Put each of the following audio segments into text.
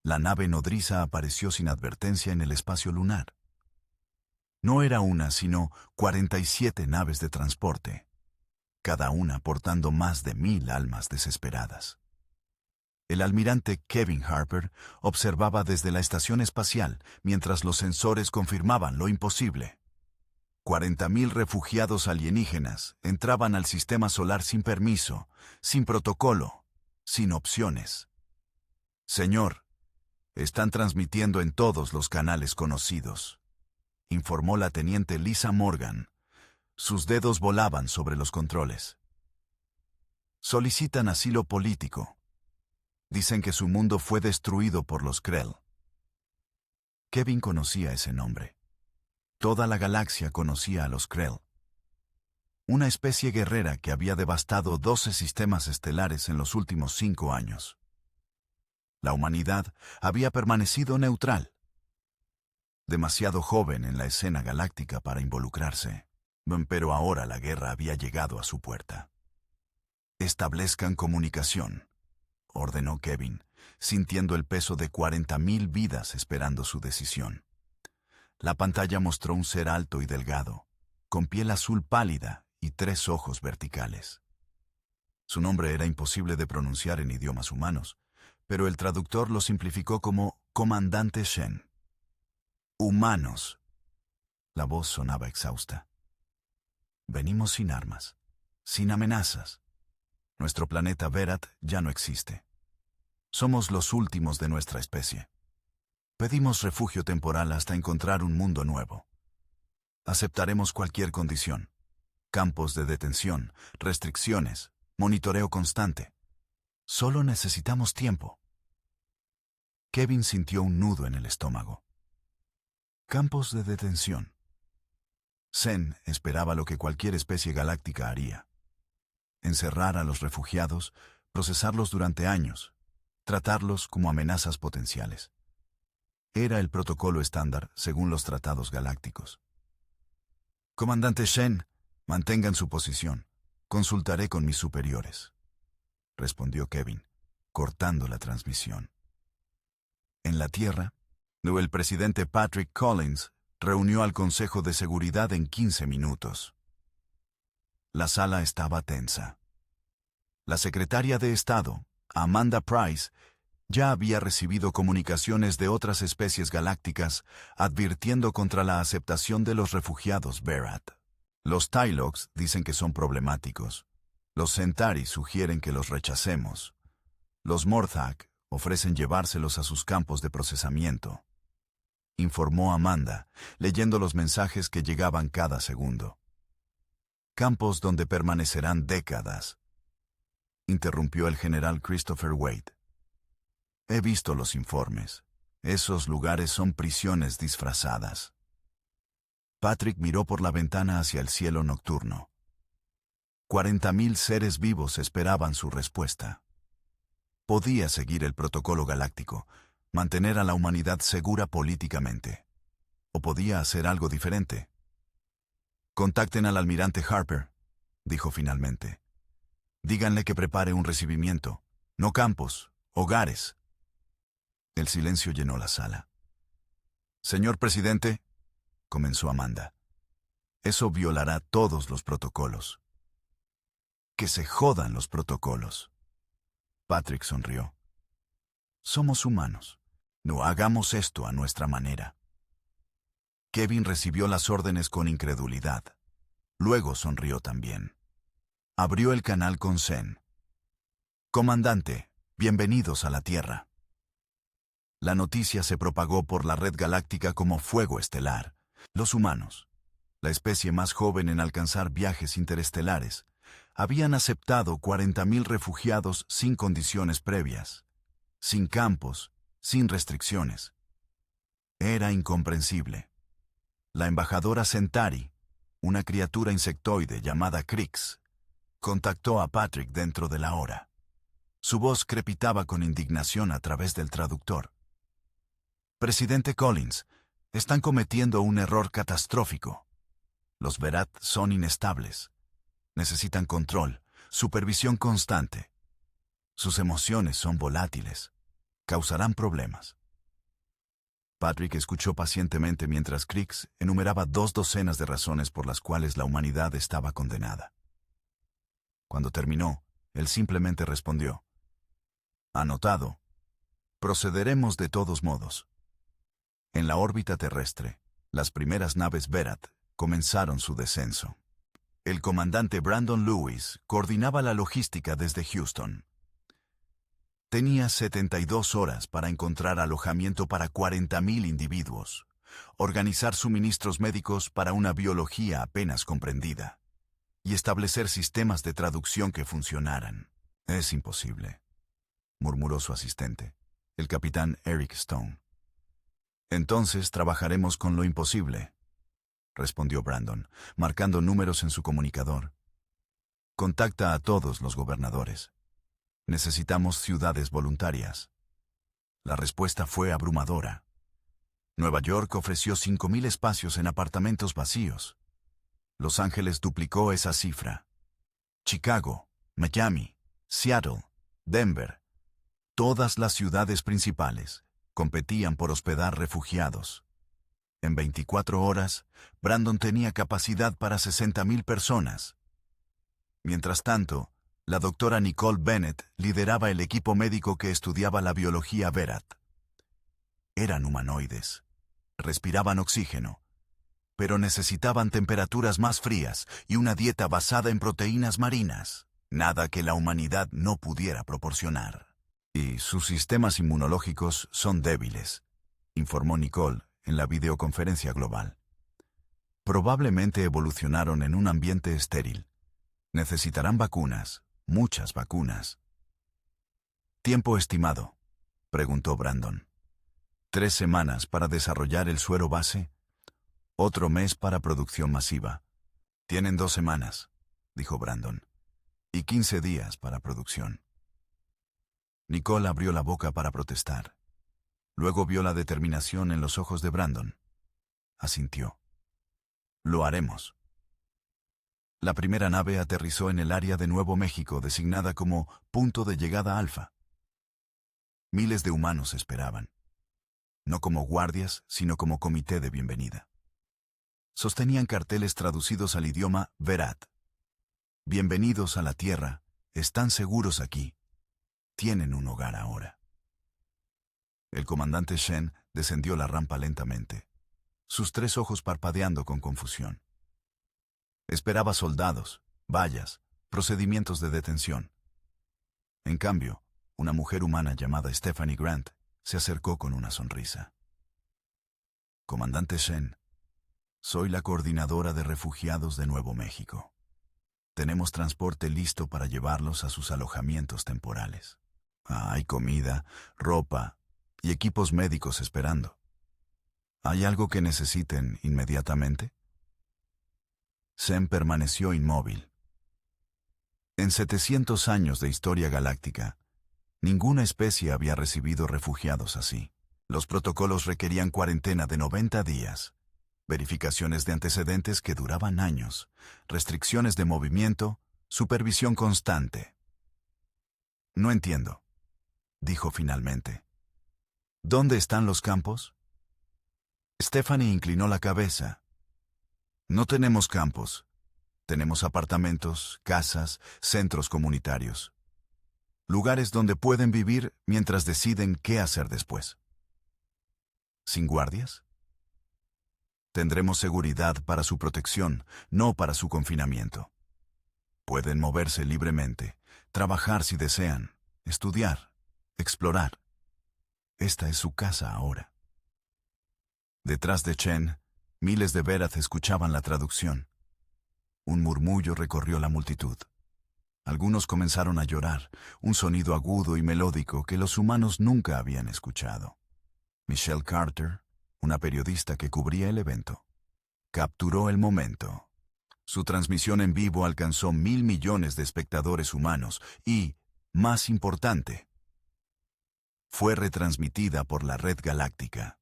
La nave nodriza apareció sin advertencia en el espacio lunar. No era una, sino 47 naves de transporte, cada una portando más de 1000 almas desesperadas. El almirante Kevin Harper observaba desde la estación espacial mientras los sensores confirmaban lo imposible. 40.000 refugiados alienígenas entraban al sistema solar sin permiso, sin protocolo, sin opciones. Señor, están transmitiendo en todos los canales conocidos, informó la teniente Lisa Morgan. Sus dedos volaban sobre los controles. Solicitan asilo político. Dicen que su mundo fue destruido por los Krell. Kevin conocía ese nombre. Toda la galaxia conocía a los Krell. Una especie guerrera que había devastado 12 sistemas estelares en los últimos 5 años. La humanidad había permanecido neutral. Demasiado joven en la escena galáctica para involucrarse. Pero ahora la guerra había llegado a su puerta. Establezcan comunicación, ordenó Kevin, sintiendo el peso de 40.000 vidas esperando su decisión. La pantalla mostró un ser alto y delgado, con piel azul pálida y 3 ojos verticales. Su nombre era imposible de pronunciar en idiomas humanos, pero el traductor lo simplificó como Comandante Shen. Humanos. La voz sonaba exhausta. Venimos sin armas, sin amenazas. Nuestro planeta Verat ya no existe. Somos los últimos de nuestra especie. Pedimos refugio temporal hasta encontrar un mundo nuevo. Aceptaremos cualquier condición. Campos de detención, restricciones, monitoreo constante. Solo necesitamos tiempo. Kevin sintió un nudo en el estómago. Campos de detención. Zen esperaba lo que cualquier especie galáctica haría. Encerrar a los refugiados, procesarlos durante años, tratarlos como amenazas potenciales. Era el protocolo estándar según los tratados galácticos. Comandante Shen, mantengan su posición. Consultaré con mis superiores, respondió Kevin, cortando la transmisión. En la Tierra, el presidente Patrick Collins reunió al Consejo de Seguridad en 15 minutos. La sala estaba tensa. La secretaria de Estado, Amanda Price, ya había recibido comunicaciones de otras especies galácticas advirtiendo contra la aceptación de los refugiados Verat. Los Tylocs dicen que son problemáticos. Los Centauri sugieren que los rechacemos. Los Morthak ofrecen llevárselos a sus campos de procesamiento, informó Amanda, leyendo los mensajes que llegaban cada segundo. Campos donde permanecerán décadas, interrumpió el general Christopher Wade. He visto los informes. Esos lugares son prisiones disfrazadas. Patrick miró por la ventana hacia el cielo nocturno. 40.000 seres vivos esperaban su respuesta. Podía seguir el protocolo galáctico, mantener a la humanidad segura políticamente. O podía hacer algo diferente. Contacten al almirante Harper, dijo finalmente. Díganle que prepare un recibimiento. No campos, hogares. El silencio llenó la sala. Señor presidente, comenzó Amanda, eso violará todos los protocolos. Que se jodan los protocolos. Patrick sonrió. Somos humanos. No hagamos esto a nuestra manera. Kevin recibió las órdenes con incredulidad. Luego sonrió también. Abrió el canal con Zen. Comandante, bienvenidos a la Tierra. La noticia se propagó por la red galáctica como fuego estelar. Los humanos, la especie más joven en alcanzar viajes interestelares, habían aceptado 40.000 refugiados sin condiciones previas, sin campos, sin restricciones. Era incomprensible. La embajadora Centauri, una criatura insectoide llamada Krix, contactó a Patrick dentro de la hora. Su voz crepitaba con indignación a través del traductor. Presidente Collins, están cometiendo un error catastrófico. Los Verat son inestables. Necesitan control, supervisión constante. Sus emociones son volátiles. causarán problemas. Patrick escuchó pacientemente mientras Kriegs enumeraba 2 docenas de razones por las cuales la humanidad estaba condenada. Cuando terminó, él simplemente respondió: «Anotado. Procederemos de todos modos». En la órbita terrestre, las primeras naves Verat comenzaron su descenso. El comandante Brandon Lewis coordinaba la logística desde Houston. Tenía 72 horas para encontrar alojamiento para 40.000 individuos, organizar suministros médicos para una biología apenas comprendida y establecer sistemas de traducción que funcionaran. «Es imposible», murmuró su asistente, el capitán Eric Stone. «Entonces trabajaremos con lo imposible», respondió Brandon, marcando números en su comunicador. «Contacta a todos los gobernadores. Necesitamos ciudades voluntarias». La respuesta fue abrumadora. Nueva York ofreció 5.000 espacios en apartamentos vacíos. Los Ángeles duplicó esa cifra. Chicago, Miami, Seattle, Denver, todas las ciudades principales competían por hospedar refugiados. En 24 horas, Brandon tenía capacidad para 60.000 personas. Mientras tanto, la doctora Nicole Bennett lideraba el equipo médico que estudiaba la biología Verat. Eran humanoides. Respiraban oxígeno, pero necesitaban temperaturas más frías y una dieta basada en proteínas marinas, nada que la humanidad no pudiera proporcionar. «Y sus sistemas inmunológicos son débiles», informó Nicole en la videoconferencia global. «Probablemente evolucionaron en un ambiente estéril. Necesitarán vacunas, muchas vacunas». «¿Tiempo estimado?», preguntó Brandon. «3 semanas para desarrollar el suero base. Otro mes para producción masiva». «Tienen 2 semanas», dijo Brandon, «y 15 días para producción». Nicole abrió la boca para protestar. Luego vio la determinación en los ojos de Brandon. Asintió. «Lo haremos». La primera nave aterrizó en el área de Nuevo México designada como Punto de Llegada Alfa. Miles de humanos esperaban. No como guardias, sino como comité de bienvenida. Sostenían carteles traducidos al idioma Verat. «Bienvenidos a la Tierra, están seguros aquí. Tienen un hogar ahora». El comandante Shen descendió la rampa lentamente, sus 3 ojos parpadeando con confusión. Esperaba soldados, vallas, procedimientos de detención. En cambio, una mujer humana llamada Stephanie Grant se acercó con una sonrisa. «Comandante Shen, soy la coordinadora de refugiados de Nuevo México. Tenemos transporte listo para llevarlos a sus alojamientos temporales. Hay comida, ropa y equipos médicos esperando. ¿Hay algo que necesiten inmediatamente?» Shen permaneció inmóvil. En 700 años de historia galáctica, ninguna especie había recibido refugiados así. Los protocolos requerían cuarentena de 90 días, verificaciones de antecedentes que duraban años, restricciones de movimiento, supervisión constante. «No entiendo», dijo finalmente. «¿Dónde están los campos?» Stephanie inclinó la cabeza. «No tenemos campos. Tenemos apartamentos, casas, centros comunitarios. Lugares donde pueden vivir mientras deciden qué hacer después». «¿Sin guardias?» «Tendremos seguridad para su protección, no para su confinamiento. Pueden moverse libremente, trabajar si desean, estudiar, explorar. Esta es su casa ahora». Detrás de Chen, miles de Verat escuchaban la traducción. Un murmullo recorrió la multitud. Algunos comenzaron a llorar, un sonido agudo y melódico que los humanos nunca habían escuchado. Michelle Carter, una periodista que cubría el evento, capturó el momento. Su transmisión en vivo alcanzó 1.000 millones de espectadores humanos y, más importante, fue retransmitida por la red galáctica.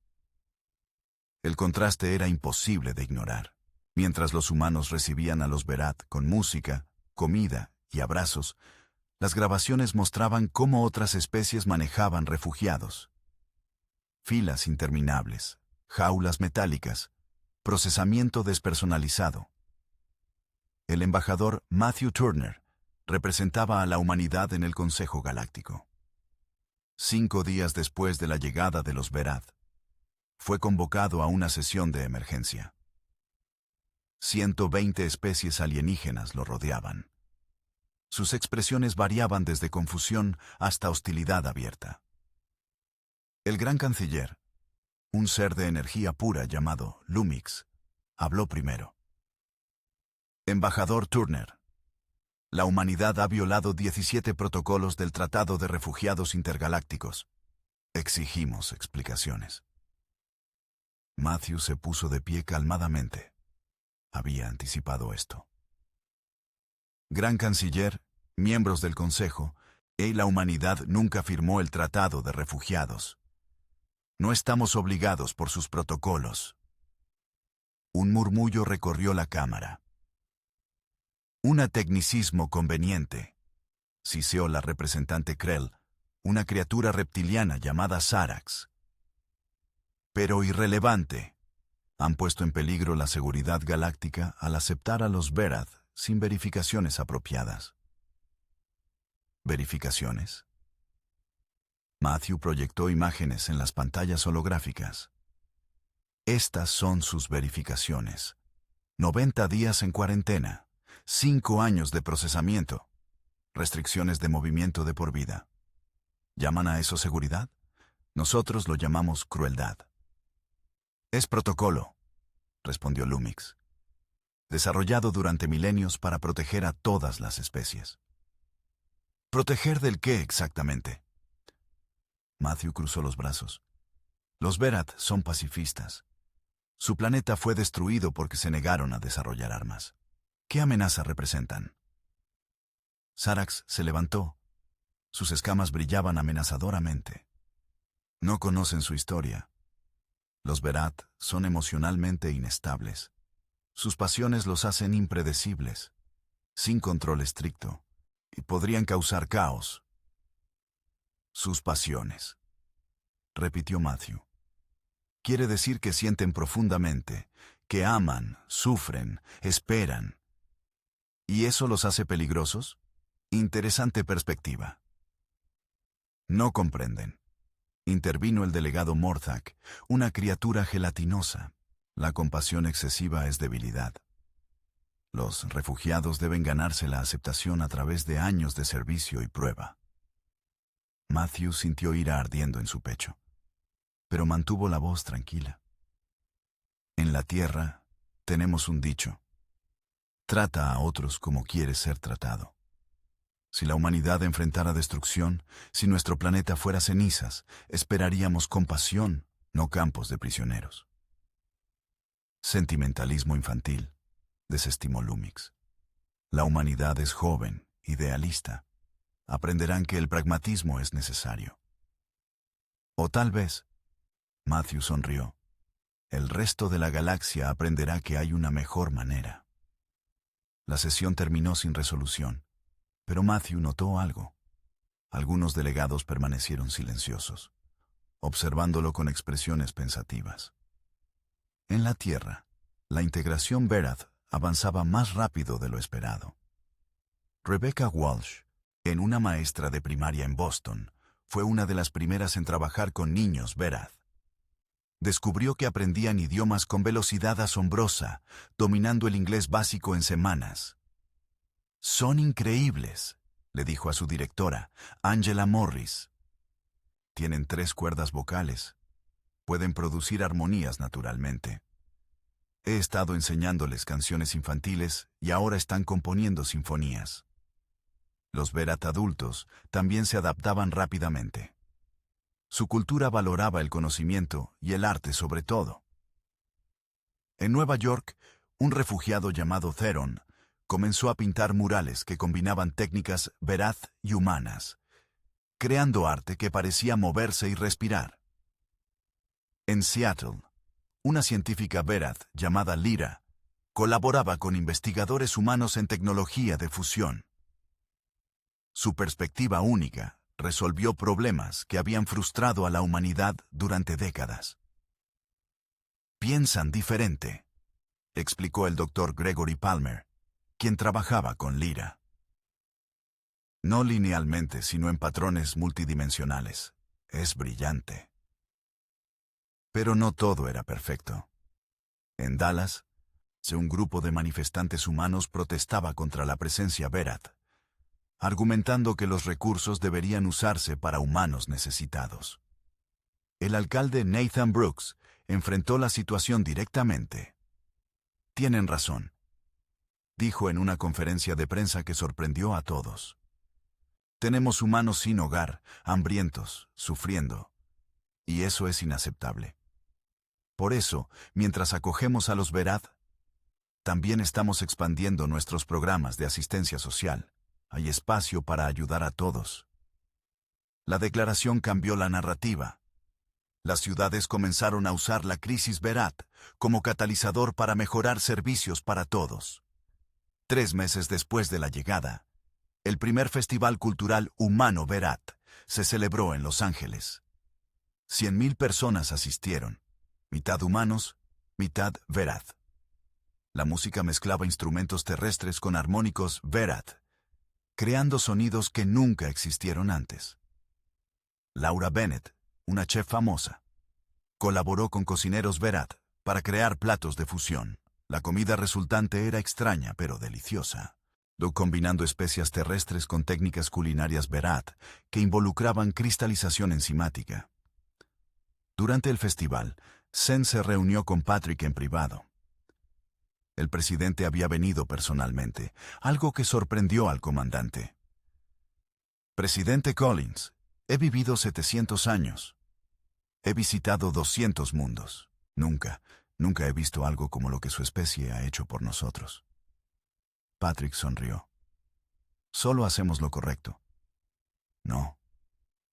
El contraste era imposible de ignorar. Mientras los humanos recibían a los Verat con música, comida y abrazos, Las grabaciones mostraban cómo otras especies manejaban refugiados. Filas interminables, jaulas metálicas, procesamiento despersonalizado. El embajador Matthew Turner representaba a la humanidad en el Consejo Galáctico. 5 días después de la llegada de los Verath, fue convocado a una sesión de emergencia. 120 especies alienígenas lo rodeaban. Sus expresiones variaban desde confusión hasta hostilidad abierta. El gran canciller, un ser de energía pura llamado Lumix, habló primero. Embajador Turner, la humanidad ha violado 17 protocolos del Tratado de Refugiados Intergalácticos. Exigimos explicaciones. Matthew se puso de pie calmadamente. Había anticipado esto. Gran Canciller, miembros del Consejo, la humanidad nunca firmó el Tratado de Refugiados. No estamos obligados por sus protocolos. Un murmullo recorrió la cámara. Un tecnicismo conveniente, siseó la representante Krell, una criatura reptiliana llamada Sarax. Pero irrelevante. Han puesto en peligro la seguridad galáctica al aceptar a los Verath sin verificaciones apropiadas. ¿Verificaciones? Matthew proyectó imágenes en las pantallas holográficas. Estas son sus verificaciones. 90 días en cuarentena, 5 años de procesamiento, restricciones de movimiento de por vida. ¿Llaman a eso seguridad? Nosotros lo llamamos crueldad. Es protocolo, respondió Lumix, desarrollado durante milenios para proteger a todas las especies. ¿Proteger del qué exactamente? Matthew cruzó los brazos. Los Verath son pacifistas. Su planeta fue destruido porque se negaron a desarrollar armas. ¿Qué amenaza representan? Sarax se levantó. Sus escamas brillaban amenazadoramente. No conocen su historia. Los Verath son emocionalmente inestables. Sus pasiones los hacen impredecibles, sin control estricto, y podrían causar caos. Sus pasiones, repitió Matthew. Quiere decir que sienten profundamente, que aman, sufren, esperan. ¿Y eso los hace peligrosos? Interesante perspectiva. No comprenden. Intervino el delegado Morthak, una criatura gelatinosa. La compasión excesiva es debilidad. Los refugiados deben ganarse la aceptación a través de años de servicio y prueba. Matthew sintió ira ardiendo en su pecho, pero mantuvo la voz tranquila. En la Tierra tenemos un dicho: trata a otros como quieres ser tratado. Si la humanidad enfrentara destrucción, si nuestro planeta fuera cenizas, esperaríamos compasión, no campos de prisioneros. Sentimentalismo infantil, desestimó Lumix. La humanidad es joven, idealista. Aprenderán que el pragmatismo es necesario. O tal vez, Matthew sonrió, el resto de la galaxia aprenderá que hay una mejor manera. La sesión terminó sin resolución. Pero Matthew notó algo. Algunos delegados permanecieron silenciosos, observándolo con expresiones pensativas. En la Tierra, la integración Verath avanzaba más rápido de lo esperado. Rebecca Walsh, una maestra de primaria en Boston, fue una de las primeras en trabajar con niños Verath. Descubrió que aprendían idiomas con velocidad asombrosa, dominando el inglés básico en semanas. «Son increíbles», le dijo a su directora, Angela Morris. «Tienen 3 cuerdas vocales. Pueden producir armonías naturalmente. He estado enseñándoles canciones infantiles y ahora están componiendo sinfonías». Los Verath adultos también se adaptaban rápidamente. Su cultura valoraba el conocimiento y el arte sobre todo. En Nueva York, un refugiado llamado Theron comenzó a pintar murales que combinaban técnicas Verath y humanas, creando arte que parecía moverse y respirar. En Seattle, una científica Verath llamada Lyra colaboraba con investigadores humanos en tecnología de fusión. Su perspectiva única resolvió problemas que habían frustrado a la humanidad durante décadas. Piensan diferente, explicó el Dr. Gregory Palmer, quien trabajaba con Lyra. No linealmente, sino en patrones multidimensionales. Es brillante. Pero no todo era perfecto. En Dallas, un grupo de manifestantes humanos protestaba contra la presencia Verat, argumentando que los recursos deberían usarse para humanos necesitados. El alcalde Nathan Brooks enfrentó la situación directamente. Tienen razón, dijo en una conferencia de prensa que sorprendió a todos. Tenemos humanos sin hogar, hambrientos, sufriendo, y eso es inaceptable. Por eso, mientras acogemos a los Verat, también estamos expandiendo nuestros programas de asistencia social. Hay espacio para ayudar a todos. La declaración cambió la narrativa. Las ciudades comenzaron a usar la crisis Verat como catalizador para mejorar servicios para todos. 3 meses después de la llegada, el primer festival cultural humano Verat se celebró en Los Ángeles. 100,000 personas asistieron, mitad humanos, mitad Verat. La música mezclaba instrumentos terrestres con armónicos Verat, creando sonidos que nunca existieron antes. Laura Bennett, una chef famosa, colaboró con cocineros Verat para crear platos de fusión. La comida resultante era extraña pero deliciosa, combinando especias terrestres con técnicas culinarias Verat que involucraban cristalización enzimática. Durante el festival, Sen se reunió con Patrick en privado. El presidente había venido personalmente, algo que sorprendió al comandante. Presidente Collins, he vivido 700 años. He visitado 200 mundos. Nunca he visto algo como lo que su especie ha hecho por nosotros. Patrick sonrió. Solo hacemos lo correcto. No.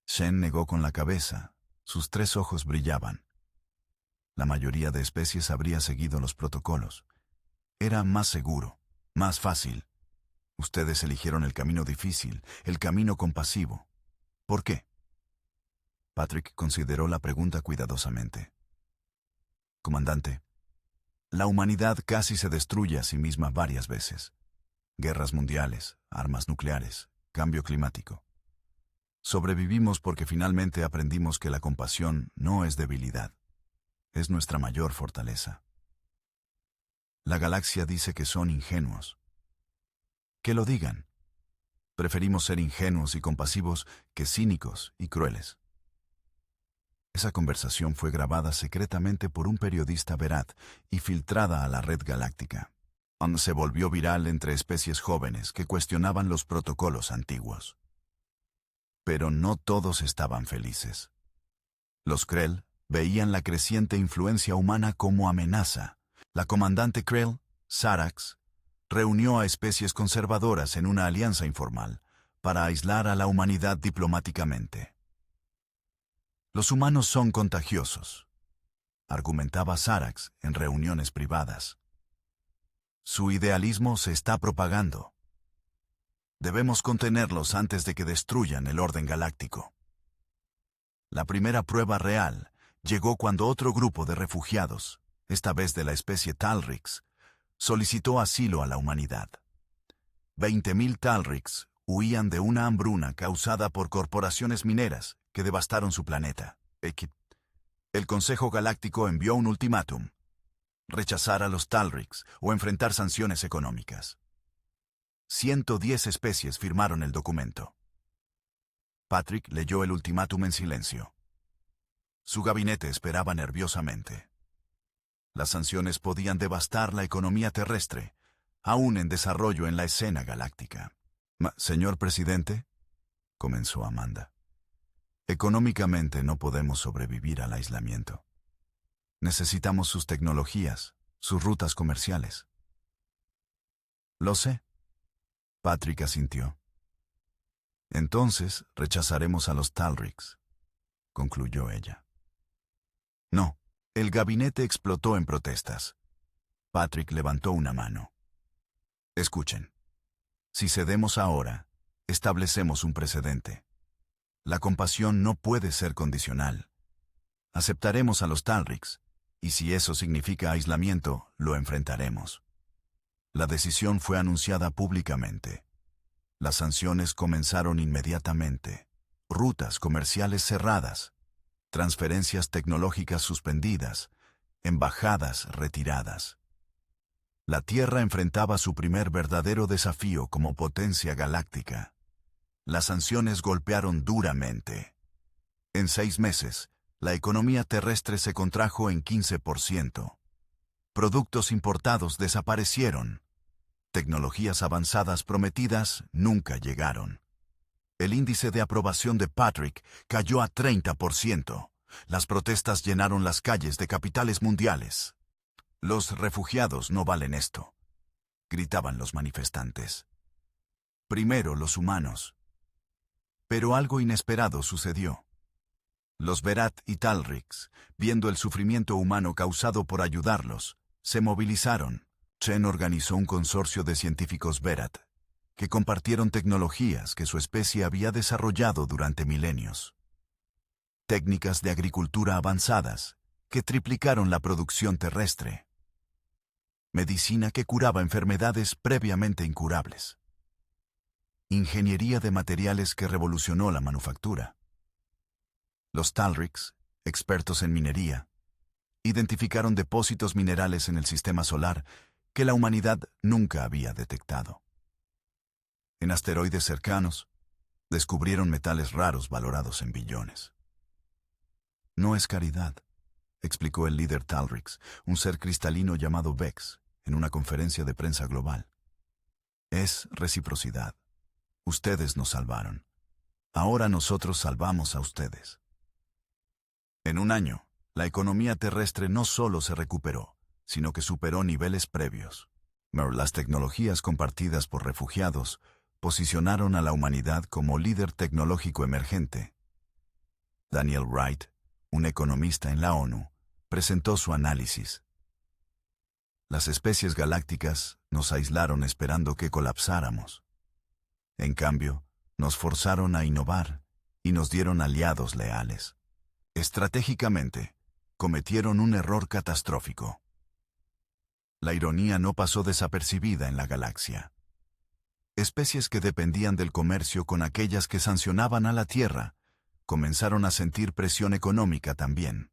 Shen negó con la cabeza. Sus 3 ojos brillaban. La mayoría de especies habría seguido los protocolos. Era más seguro, más fácil. Ustedes eligieron el camino difícil, el camino compasivo. ¿Por qué? Patrick consideró la pregunta cuidadosamente. Comandante, la humanidad casi se destruye a sí misma varias veces. Guerras mundiales, armas nucleares, cambio climático. Sobrevivimos porque finalmente aprendimos que la compasión no es debilidad. Es nuestra mayor fortaleza. La galaxia dice que son ingenuos. Que lo digan. Preferimos ser ingenuos y compasivos que cínicos y crueles. Esa conversación fue grabada secretamente por un periodista Verat y filtrada a la red galáctica. Se volvió viral entre especies jóvenes que cuestionaban los protocolos antiguos. Pero no todos estaban felices. Los Krell veían la creciente influencia humana como amenaza. La comandante Krell, Sarax, reunió a especies conservadoras en una alianza informal para aislar a la humanidad diplomáticamente. Los humanos son contagiosos, argumentaba Sarax en reuniones privadas. Su idealismo se está propagando. Debemos contenerlos antes de que destruyan el orden galáctico. La primera prueba real llegó cuando otro grupo de refugiados, esta vez de la especie Talrix, solicitó asilo a la humanidad. 20,000 Talrix huían de una hambruna causada por corporaciones mineras que devastaron su planeta. El Consejo Galáctico envió un ultimátum: rechazar a los Talrix o enfrentar sanciones económicas. 110 especies firmaron el documento. Patrick leyó el ultimátum en silencio. Su gabinete esperaba nerviosamente. Las sanciones podían devastar la economía terrestre, aún en desarrollo en la escena galáctica. Señor presidente, comenzó Amanda, económicamente no podemos sobrevivir al aislamiento. Necesitamos sus tecnologías, sus rutas comerciales. Lo sé. Patrick asintió. Entonces rechazaremos a los Talrix, concluyó ella. No. El gabinete explotó en protestas. Patrick levantó una mano. Escuchen. Si cedemos ahora, establecemos un precedente. La compasión no puede ser condicional. Aceptaremos a los Talriks, y si eso significa aislamiento, lo enfrentaremos. La decisión fue anunciada públicamente. Las sanciones comenzaron inmediatamente. Rutas comerciales cerradas, transferencias tecnológicas suspendidas, embajadas retiradas. La Tierra enfrentaba su primer verdadero desafío como potencia galáctica. Las sanciones golpearon duramente. En 6 meses, la economía terrestre se contrajo en 15%. Productos importados desaparecieron. Tecnologías avanzadas prometidas nunca llegaron. El índice de aprobación de Patrick cayó a 30%. Las protestas llenaron las calles de capitales mundiales. Los refugiados no valen esto, gritaban los manifestantes. Primero los humanos. Pero algo inesperado sucedió. Los Berat y Talriks, viendo el sufrimiento humano causado por ayudarlos, se movilizaron. Chen organizó un consorcio de científicos Berat, que compartieron tecnologías que su especie había desarrollado durante milenios. Técnicas de agricultura avanzadas, que triplicaron la producción terrestre. Medicina que curaba enfermedades previamente incurables. Ingeniería de materiales que revolucionó la manufactura. Los Talriks, expertos en minería, identificaron depósitos minerales en el sistema solar que la humanidad nunca había detectado. En asteroides cercanos, descubrieron metales raros valorados en billones. No es caridad, explicó el líder Talriks, un ser cristalino llamado Vex, en una conferencia de prensa global. Es reciprocidad. Ustedes nos salvaron. Ahora nosotros salvamos a ustedes. En un año, la economía terrestre no solo se recuperó, sino que superó niveles previos. Las tecnologías compartidas por refugiados posicionaron a la humanidad como líder tecnológico emergente. Daniel Wright, un economista en la ONU, presentó su análisis. Las especies galácticas nos aislaron esperando que colapsáramos. En cambio, nos forzaron a innovar y nos dieron aliados leales. Estratégicamente, cometieron un error catastrófico. La ironía no pasó desapercibida en la galaxia. Especies que dependían del comercio con aquellas que sancionaban a la Tierra, comenzaron a sentir presión económica también.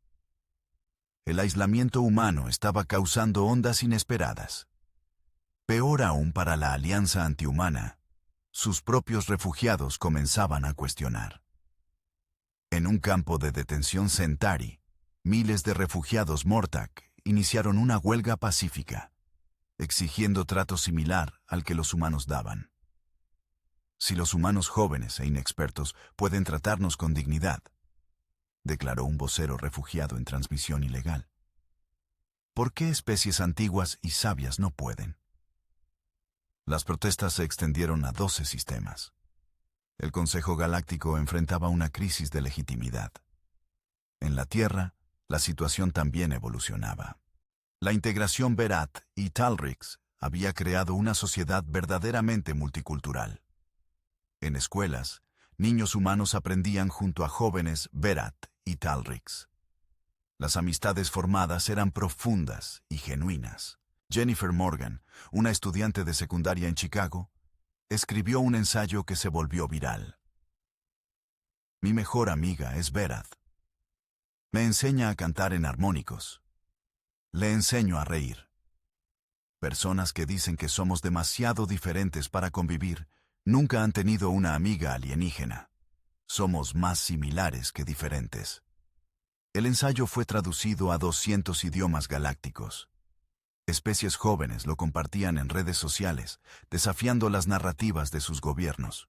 El aislamiento humano estaba causando ondas inesperadas. Peor aún para la alianza antihumana, sus propios refugiados comenzaban a cuestionar. En un campo de detención Centauri, miles de refugiados Mortak iniciaron una huelga pacífica, exigiendo trato similar al que los humanos daban. Si los humanos jóvenes e inexpertos pueden tratarnos con dignidad, declaró un vocero refugiado en transmisión ilegal, ¿por qué especies antiguas y sabias no pueden? Las protestas se extendieron a 12 sistemas. El Consejo Galáctico enfrentaba una crisis de legitimidad. En la Tierra, la situación también evolucionaba. La integración Berat y Talriks había creado una sociedad verdaderamente multicultural. En escuelas, niños humanos aprendían junto a jóvenes Berat y Talriks. Las amistades formadas eran profundas y genuinas. Jennifer Morgan, una estudiante de secundaria en Chicago, escribió un ensayo que se volvió viral. Mi mejor amiga es Berat. Me enseña a cantar en armónicos. Le enseño a reír. Personas que dicen que somos demasiado diferentes para convivir nunca han tenido una amiga alienígena. Somos más similares que diferentes. El ensayo fue traducido a 200 idiomas galácticos. Especies jóvenes lo compartían en redes sociales, desafiando las narrativas de sus gobiernos.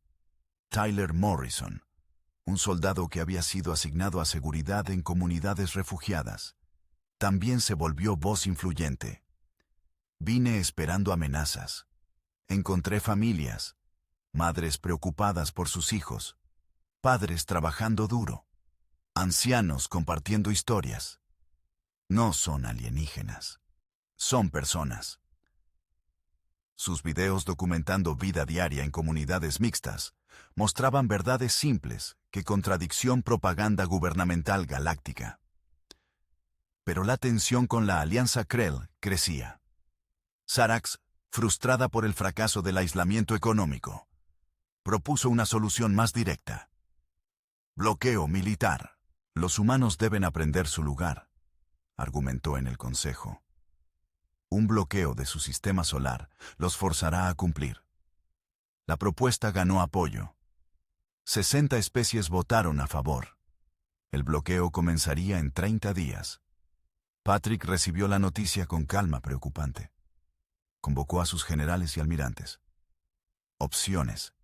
Tyler Morrison, un soldado que había sido asignado a seguridad en comunidades refugiadas, también se volvió voz influyente. Vine esperando amenazas. Encontré familias, madres preocupadas por sus hijos, padres trabajando duro, ancianos compartiendo historias. No son alienígenas. Son personas. Sus videos documentando vida diaria en comunidades mixtas mostraban verdades simples que contradicción propaganda gubernamental galáctica. Pero la tensión con la alianza Krell crecía. Sarax, frustrada por el fracaso del aislamiento económico, propuso una solución más directa. Bloqueo militar. Los humanos deben aprender su lugar, argumentó en el Consejo. Un bloqueo de su sistema solar los forzará a cumplir. La propuesta ganó apoyo. 60 especies votaron a favor. El bloqueo comenzaría en 30 días. Patrick recibió la noticia con calma preocupante. Convocó a sus generales y almirantes. Opciones,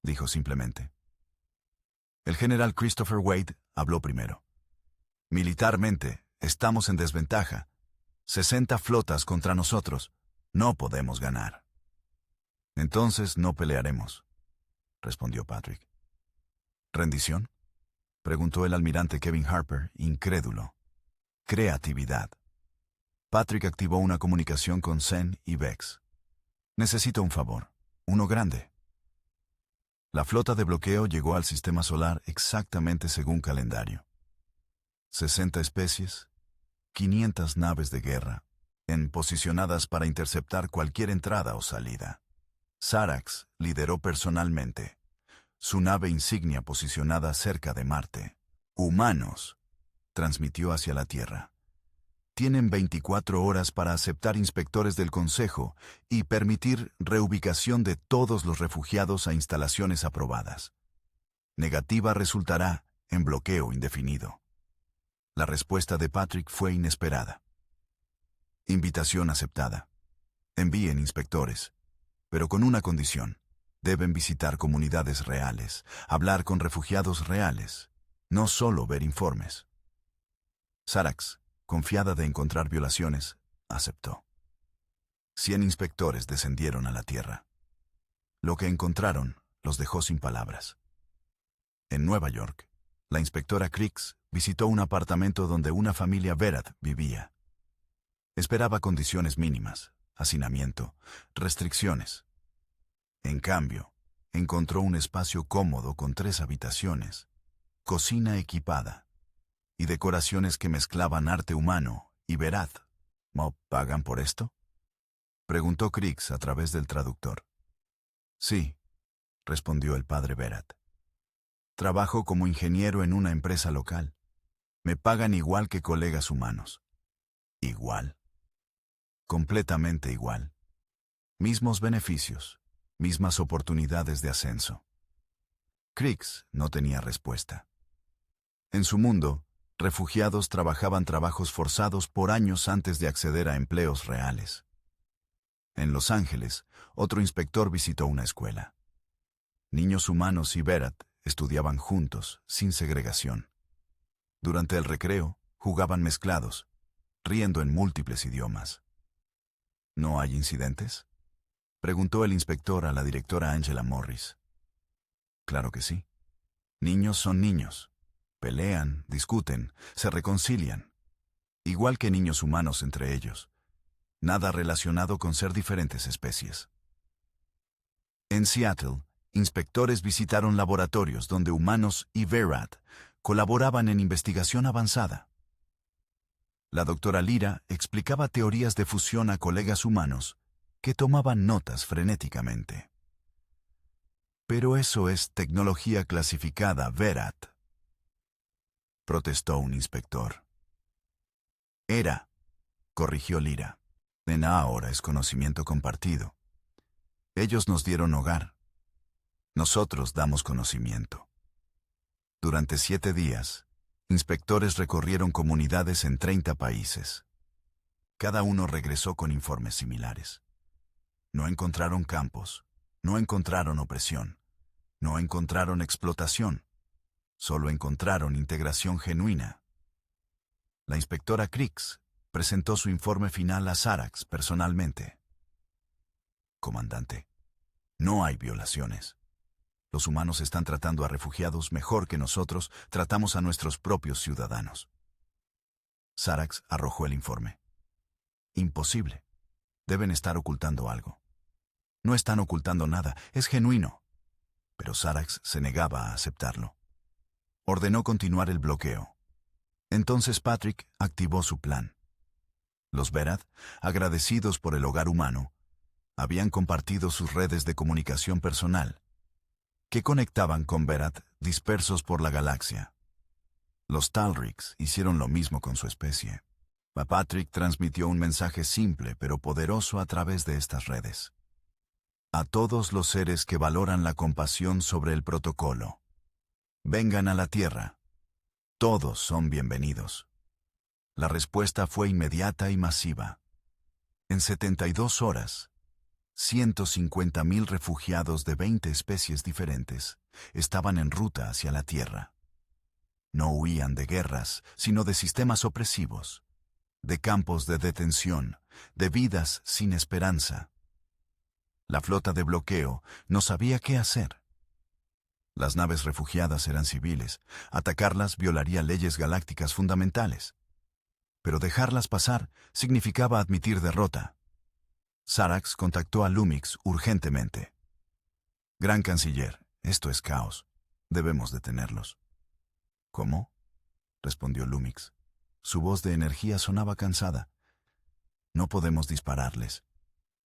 dijo simplemente. El general Christopher Wade habló primero. Militarmente, estamos en desventaja. 60 flotas contra nosotros. No podemos ganar. Entonces no pelearemos, respondió Patrick. ¿Rendición? Preguntó el almirante Kevin Harper, incrédulo. Creatividad. Patrick activó una comunicación con Zen y Vex. Necesito un favor, uno grande. La flota de bloqueo llegó al sistema solar exactamente según calendario. 60 especies, 500 naves de guerra, posicionadas para interceptar cualquier entrada o salida. Sarax lideró personalmente. Su nave insignia posicionada cerca de Marte. Humanos, transmitió hacia la Tierra. Tienen 24 horas para aceptar inspectores del Consejo y permitir reubicación de todos los refugiados a instalaciones aprobadas. Negativa resultará en bloqueo indefinido. La respuesta de Patrick fue inesperada. Invitación aceptada. Envíen inspectores, pero con una condición. Deben visitar comunidades reales, hablar con refugiados reales, no solo ver informes. Sarax, confiada de encontrar violaciones, aceptó. 100 inspectores descendieron a la Tierra. Lo que encontraron los dejó sin palabras. En Nueva York, la inspectora Crix visitó un apartamento donde una familia Verat vivía. Esperaba condiciones mínimas, hacinamiento, restricciones. En cambio, encontró un espacio cómodo con 3 habitaciones, cocina equipada y decoraciones que mezclaban arte humano y veraz. ¿No pagan por esto?, preguntó Crix a través del traductor. Sí, respondió el padre Verat. Trabajo como ingeniero en una empresa local. Me pagan igual que colegas humanos. ¿Igual? Completamente igual. Mismos beneficios, mismas oportunidades de ascenso. Crix no tenía respuesta. En su mundo, refugiados trabajaban trabajos forzados por años antes de acceder a empleos reales. En Los Ángeles, otro inspector visitó una escuela. Niños humanos y Verat estudiaban juntos, sin segregación. Durante el recreo, jugaban mezclados, riendo en múltiples idiomas. ¿No hay incidentes?, preguntó el inspector a la directora Angela Morris. Claro que sí. Niños son niños. Pelean, discuten, se reconcilian. Igual que niños humanos entre ellos. Nada relacionado con ser diferentes especies. En Seattle, inspectores visitaron laboratorios donde humanos y Verat colaboraban en investigación avanzada. La doctora Lira explicaba teorías de fusión a colegas humanos que tomaban notas frenéticamente. Pero eso es tecnología clasificada Verat, protestó un inspector. Era, corrigió Lira. Ahora es conocimiento compartido. Ellos nos dieron hogar. Nosotros damos conocimiento. Durante 7 días, inspectores recorrieron comunidades en 30 países. Cada uno regresó con informes similares. No encontraron campos, no encontraron opresión, no encontraron explotación, solo encontraron integración genuina. La inspectora Crix presentó su informe final a Sarax personalmente. Comandante, no hay violaciones. Los humanos están tratando a refugiados mejor que nosotros tratamos a nuestros propios ciudadanos. Sarax arrojó el informe. Imposible. Deben estar ocultando algo. No están ocultando nada, es genuino. Pero Sarax se negaba a aceptarlo. Ordenó continuar el bloqueo. Entonces Patrick activó su plan. Los Verad, agradecidos por el hogar humano, habían compartido sus redes de comunicación personal, que conectaban con Verad dispersos por la galaxia. Los Talriks hicieron lo mismo con su especie. Patrick transmitió un mensaje simple pero poderoso a través de estas redes. A todos los seres que valoran la compasión sobre el protocolo. Vengan a la Tierra. Todos son bienvenidos. La respuesta fue inmediata y masiva. En 72 horas, 150.000 refugiados de 20 especies diferentes estaban en ruta hacia la Tierra. No huían de guerras, sino de sistemas opresivos, de campos de detención, de vidas sin esperanza. La flota de bloqueo no sabía qué hacer. Las naves refugiadas eran civiles. Atacarlas violaría leyes galácticas fundamentales. Pero dejarlas pasar significaba admitir derrota. Sarax contactó a Lumix urgentemente. Gran Canciller, esto es caos. Debemos detenerlos. ¿Cómo? Respondió Lumix. Su voz de energía sonaba cansada. No podemos dispararles.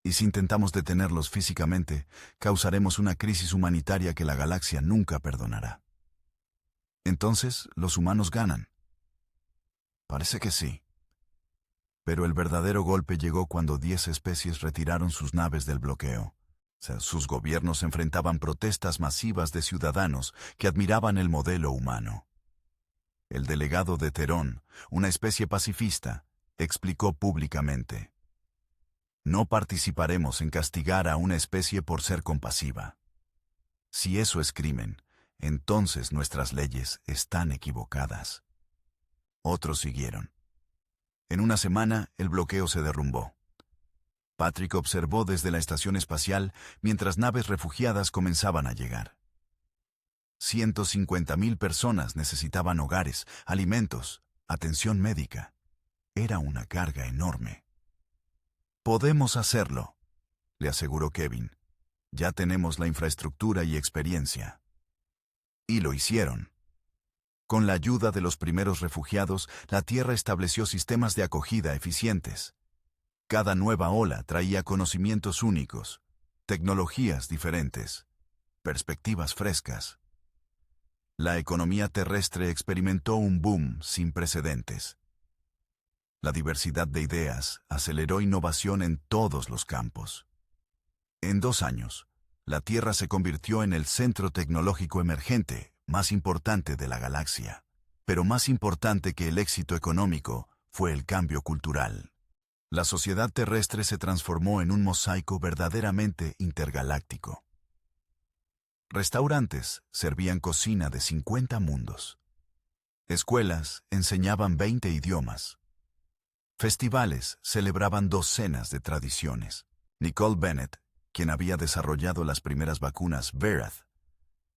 Y si intentamos detenerlos físicamente, causaremos una crisis humanitaria que la galaxia nunca perdonará. Entonces, ¿los humanos ganan? Parece que sí. Pero el verdadero golpe llegó cuando 10 especies retiraron sus naves del bloqueo. Sus gobiernos enfrentaban protestas masivas de ciudadanos que admiraban el modelo humano. El delegado de Terón, una especie pacifista, explicó públicamente: no participaremos en castigar a una especie por ser compasiva. Si eso es crimen, entonces nuestras leyes están equivocadas. Otros siguieron. En una semana, el bloqueo se derrumbó. Patrick observó desde la estación espacial mientras naves refugiadas comenzaban a llegar. 150.000 personas necesitaban hogares, alimentos, atención médica. Era una carga enorme. Podemos hacerlo, le aseguró Kevin. Ya tenemos la infraestructura y experiencia. Y lo hicieron. Con la ayuda de los primeros refugiados, la Tierra estableció sistemas de acogida eficientes. Cada nueva ola traía conocimientos únicos, tecnologías diferentes, perspectivas frescas. La economía terrestre experimentó un boom sin precedentes. La diversidad de ideas aceleró innovación en todos los campos. En 2 años, la Tierra se convirtió en el centro tecnológico emergente más importante de la galaxia. Pero más importante que el éxito económico fue el cambio cultural. La sociedad terrestre se transformó en un mosaico verdaderamente intergaláctico. Restaurantes servían cocina de 50 mundos. Escuelas enseñaban 20 idiomas. Festivales celebraban docenas de tradiciones. Nicole Bennett, quien había desarrollado las primeras vacunas Verath,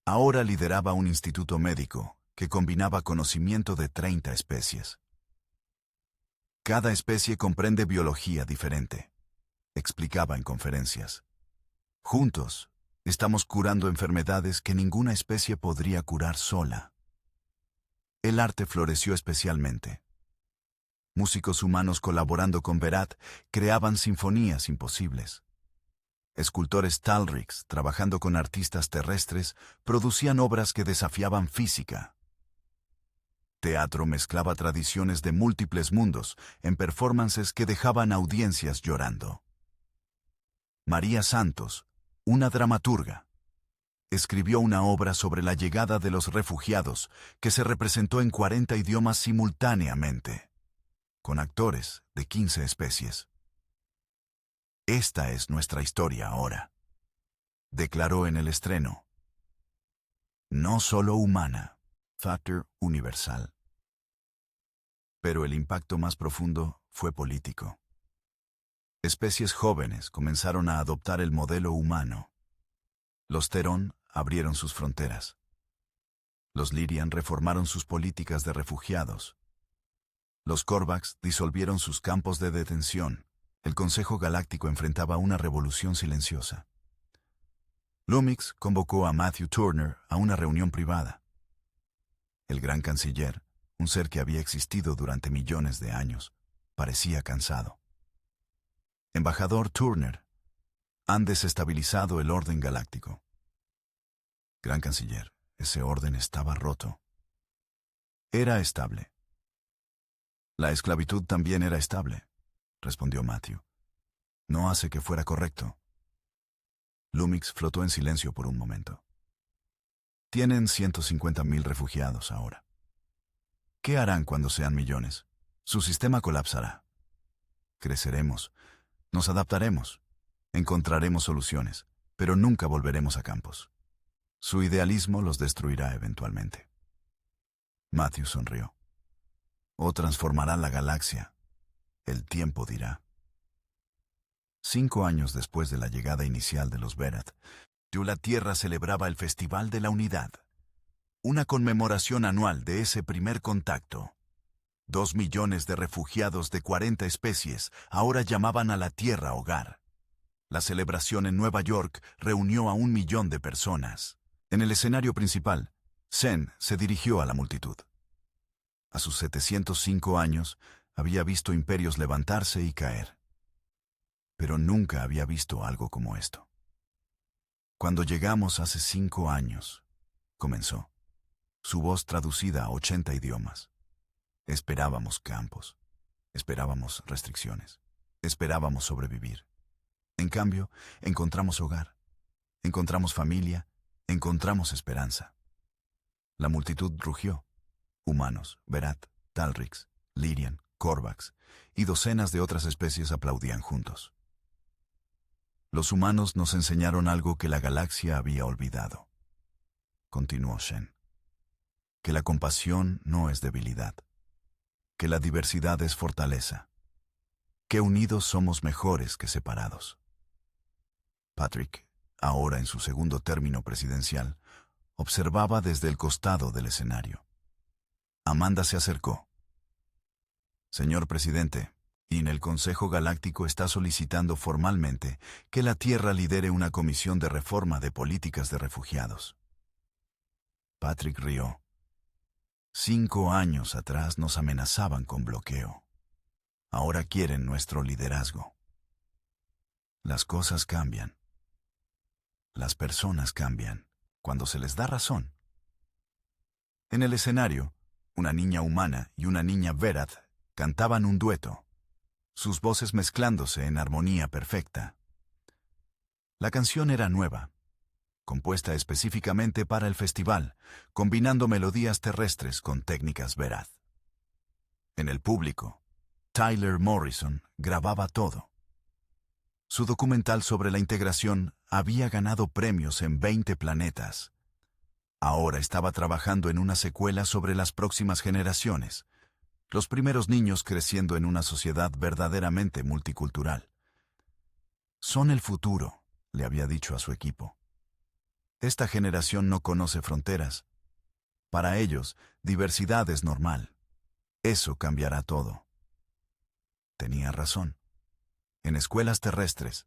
ahora lideraba un instituto médico que combinaba conocimiento de 30 especies. Cada especie comprende biología diferente, explicaba en conferencias. Juntos, estamos curando enfermedades que ninguna especie podría curar sola. El arte floreció especialmente. Músicos humanos colaborando con Verath creaban sinfonías imposibles. Escultores Talriks, trabajando con artistas terrestres, producían obras que desafiaban física. Teatro mezclaba tradiciones de múltiples mundos en performances que dejaban audiencias llorando. María Santos, una dramaturga, escribió una obra sobre la llegada de los refugiados que se representó en 40 idiomas simultáneamente, con actores de 15 especies. Esta es nuestra historia ahora, declaró en el estreno. No solo humana, factor universal. Pero el impacto más profundo fue político. Especies jóvenes comenzaron a adoptar el modelo humano. Los Terón abrieron sus fronteras. Los Lyrian reformaron sus políticas de refugiados. Los Korvax disolvieron sus campos de detención. El Consejo Galáctico enfrentaba una revolución silenciosa. Loomis convocó a Matthew Turner a una reunión privada. El gran canciller, un ser que había existido durante millones de años, parecía cansado. Embajador Turner, han desestabilizado el orden galáctico. Gran canciller, ese orden estaba roto. Era estable. La esclavitud también era estable, respondió Matthew. No hace que fuera correcto. Loomis flotó en silencio por un momento. Tienen 150.000 refugiados ahora. ¿Qué harán cuando sean millones? Su sistema colapsará. Creceremos, nos adaptaremos, encontraremos soluciones, pero nunca volveremos a campos. Su idealismo los destruirá eventualmente. Matthew sonrió. O transformará la galaxia. El tiempo dirá. 5 años después de la llegada inicial de los Berath, la Tierra celebraba el Festival de la Unidad, una conmemoración anual de ese primer contacto. 2 millones de refugiados de 40 especies ahora llamaban a la Tierra hogar. La celebración en Nueva York reunió a 1 millón de personas. En el escenario principal, Zen se dirigió a la multitud. A sus 705 años, había visto imperios levantarse y caer. Pero nunca había visto algo como esto. Cuando llegamos hace 5 años, comenzó, su voz traducida a 80 idiomas. Esperábamos campos, esperábamos restricciones, esperábamos sobrevivir. En cambio, encontramos hogar, encontramos familia, encontramos esperanza. La multitud rugió. Humanos, Berath, Talrix, Lyrian, Korvax y docenas de otras especies aplaudían juntos. Los humanos nos enseñaron algo que la galaxia había olvidado. Continuó Shen. Que la compasión no es debilidad. Que la diversidad es fortaleza. Que unidos somos mejores que separados. Patrick, ahora en su segundo término presidencial, observaba desde el costado del escenario. Amanda se acercó. Señor presidente, y en el Consejo Galáctico está solicitando formalmente que la Tierra lidere una comisión de reforma de políticas de refugiados. Patrick rió. 5 años atrás nos amenazaban con bloqueo. Ahora quieren nuestro liderazgo. Las cosas cambian. Las personas cambian cuando se les da razón. En el escenario, una niña humana y una niña Berath cantaban un dueto, sus voces mezclándose en armonía perfecta. La canción era nueva, compuesta específicamente para el festival, combinando melodías terrestres con técnicas Berath. En el público, Tyler Morrison grababa todo. Su documental sobre la integración había ganado premios en 20 planetas. Ahora estaba trabajando en una secuela sobre las próximas generaciones, los primeros niños creciendo en una sociedad verdaderamente multicultural. Son el futuro, le había dicho a su equipo. Esta generación no conoce fronteras. Para ellos, diversidad es normal. Eso cambiará todo. Tenía razón. En escuelas terrestres,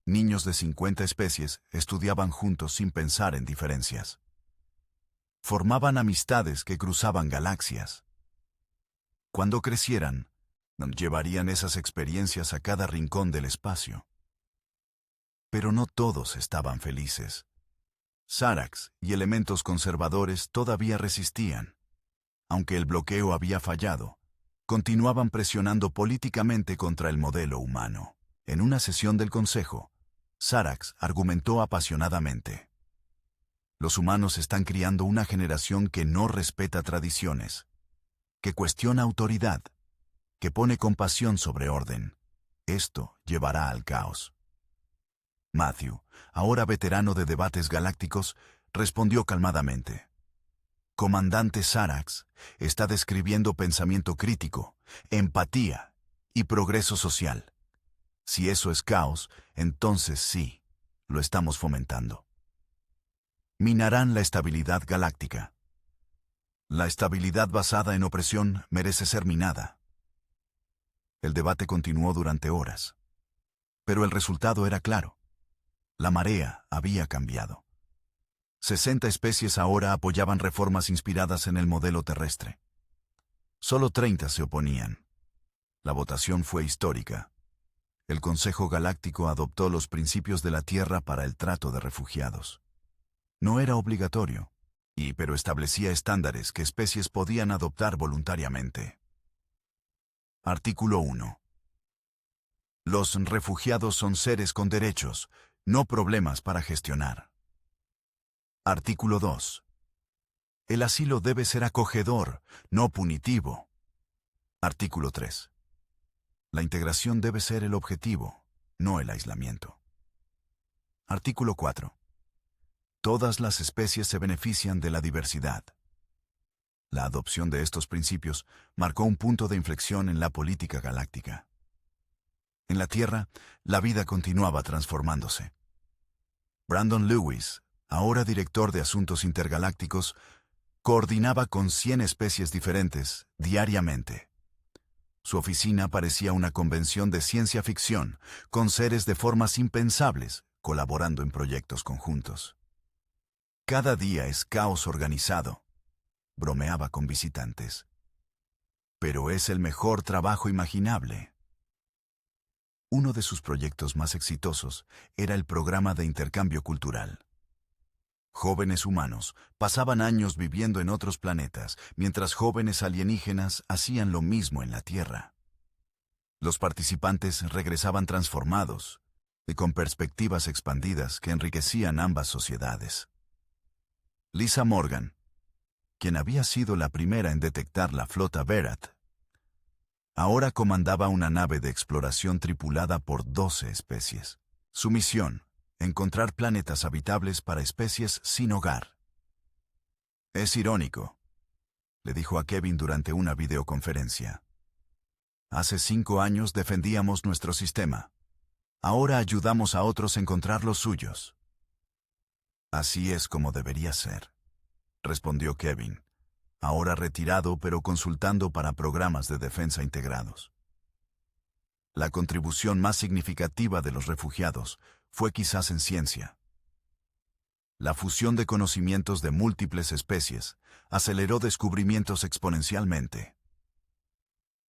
niños de 50 especies estudiaban juntos sin pensar en diferencias. Formaban amistades que cruzaban galaxias. Cuando crecieran, llevarían esas experiencias a cada rincón del espacio. Pero no todos estaban felices. Sarax y elementos conservadores todavía resistían. Aunque el bloqueo había fallado, continuaban presionando políticamente contra el modelo humano. En una sesión del Consejo, Sarax argumentó apasionadamente. Los humanos están criando una generación que no respeta tradiciones, que cuestiona autoridad, que pone compasión sobre orden. Esto llevará al caos. Matthew, ahora veterano de debates galácticos, respondió calmadamente. Comandante Sarax está describiendo pensamiento crítico, empatía y progreso social. Si eso es caos, entonces sí, lo estamos fomentando. Minarán la estabilidad galáctica. La estabilidad basada en opresión merece ser minada. El debate continuó durante horas. Pero el resultado era claro. La marea había cambiado. 60 especies ahora apoyaban reformas inspiradas en el modelo terrestre. Solo 30 se oponían. La votación fue histórica. El Consejo Galáctico adoptó los principios de la Tierra para el trato de refugiados. No era obligatorio, pero establecía estándares que especies podían adoptar voluntariamente. Artículo 1. Los refugiados son seres con derechos, no problemas para gestionar. Artículo 2. El asilo debe ser acogedor, no punitivo. Artículo 3. La integración debe ser el objetivo, no el aislamiento. Artículo 4. Todas las especies se benefician de la diversidad. La adopción de estos principios marcó un punto de inflexión en la política galáctica. En la Tierra, la vida continuaba transformándose. Brandon Lewis, ahora director de Asuntos Intergalácticos, coordinaba con 100 especies diferentes diariamente. Su oficina parecía una convención de ciencia ficción, con seres de formas impensables, colaborando en proyectos conjuntos. Cada día es caos organizado, bromeaba con visitantes. Pero es el mejor trabajo imaginable. Uno de sus proyectos más exitosos era el programa de intercambio cultural. Jóvenes humanos pasaban años viviendo en otros planetas, mientras jóvenes alienígenas hacían lo mismo en la Tierra. Los participantes regresaban transformados y con perspectivas expandidas que enriquecían ambas sociedades. Lisa Morgan, quien había sido la primera en detectar la flota Verat, ahora comandaba una nave de exploración tripulada por 12 especies. Su misión: encontrar planetas habitables para especies sin hogar. Es irónico, le dijo a Kevin durante una videoconferencia. Hace 5 años defendíamos nuestro sistema. Ahora ayudamos a otros a encontrar los suyos. Así es como debería ser, respondió Kevin, ahora retirado pero consultando para programas de defensa integrados. La contribución más significativa de los refugiados fue quizás en ciencia. La fusión de conocimientos de múltiples especies aceleró descubrimientos exponencialmente.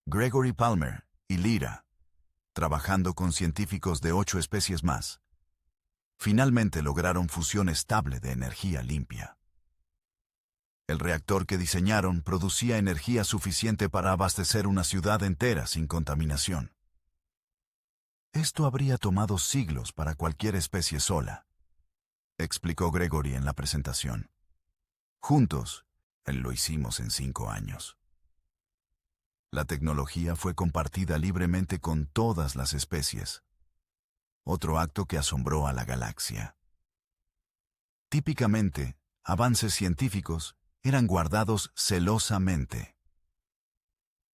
Gregory Palmer y Lyra, trabajando con científicos de 8 especies más, finalmente lograron fusión estable de energía limpia. El reactor que diseñaron producía energía suficiente para abastecer una ciudad entera sin contaminación. Esto habría tomado siglos para cualquier especie sola, explicó Gregory en la presentación. Juntos, lo hicimos en 5 años. La tecnología fue compartida libremente con todas las especies. Otro acto que asombró a la galaxia. Típicamente, avances científicos eran guardados celosamente.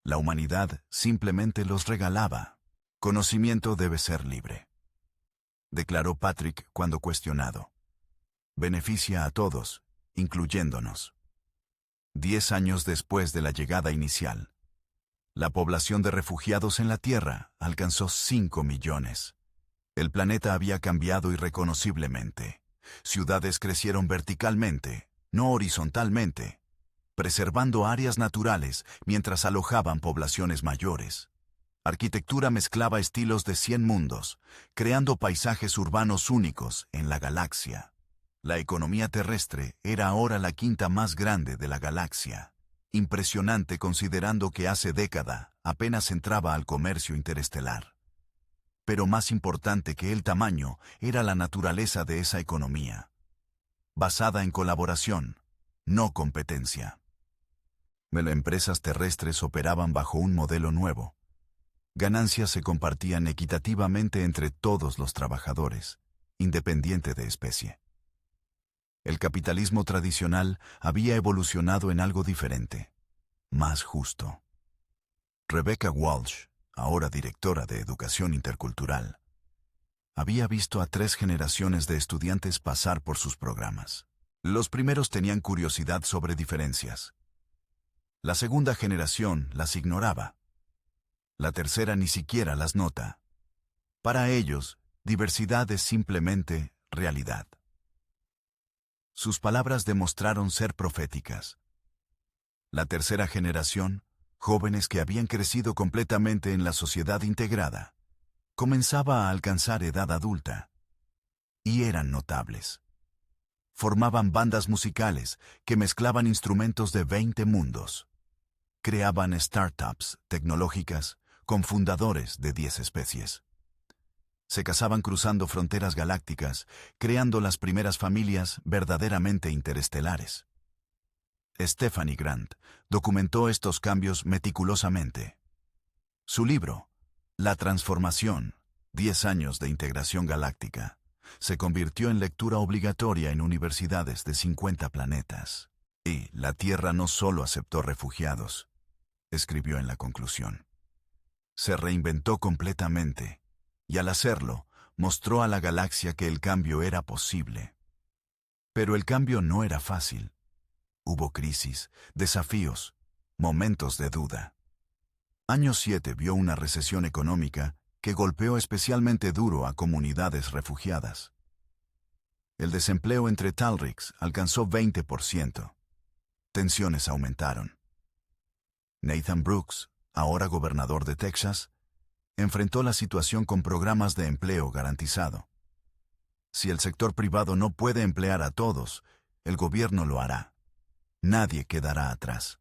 La humanidad simplemente los regalaba. Conocimiento debe ser libre, declaró Patrick cuando cuestionado. Beneficia a todos, incluyéndonos. 10 años después de la llegada inicial, la población de refugiados en la Tierra alcanzó 5 millones. El planeta había cambiado irreconociblemente. Ciudades crecieron verticalmente, no horizontalmente, preservando áreas naturales mientras alojaban poblaciones mayores. Arquitectura mezclaba estilos de 100 mundos, creando paisajes urbanos únicos en la galaxia. La economía terrestre era ahora la quinta más grande de la galaxia. Impresionante considerando que hace década apenas entraba al comercio interestelar. Pero más importante que el tamaño era la naturaleza de esa economía. Basada en colaboración, no competencia. Las empresas terrestres operaban bajo un modelo nuevo. Ganancias se compartían equitativamente entre todos los trabajadores, independiente de especie. El capitalismo tradicional había evolucionado en algo diferente, más justo. Rebecca Walsh, ahora directora de Educación Intercultural, había visto a 3 generaciones de estudiantes pasar por sus programas. Los primeros tenían curiosidad sobre diferencias. La segunda generación las ignoraba. La tercera ni siquiera las nota. Para ellos, diversidad es simplemente realidad. Sus palabras demostraron ser proféticas. La tercera generación, jóvenes que habían crecido completamente en la sociedad integrada, comenzaba a alcanzar edad adulta. Y eran notables. Formaban bandas musicales que mezclaban instrumentos de 20 mundos. Creaban startups tecnológicas con fundadores de 10 especies. Se casaban cruzando fronteras galácticas, creando las primeras familias verdaderamente interestelares. Stephanie Grant documentó estos cambios meticulosamente. Su libro, La Transformación, 10 años de integración galáctica, se convirtió en lectura obligatoria en universidades de 50 planetas. Y la Tierra no solo aceptó refugiados, escribió en la conclusión. Se reinventó completamente, y al hacerlo, mostró a la galaxia que el cambio era posible. Pero el cambio no era fácil. Hubo crisis, desafíos, momentos de duda. Año 7 vio una recesión económica que golpeó especialmente duro a comunidades refugiadas. El desempleo entre Talrix alcanzó 20%. Tensiones aumentaron. Nathan Brooks, ahora gobernador de Texas, enfrentó la situación con programas de empleo garantizado. Si el sector privado no puede emplear a todos, el gobierno lo hará. Nadie quedará atrás.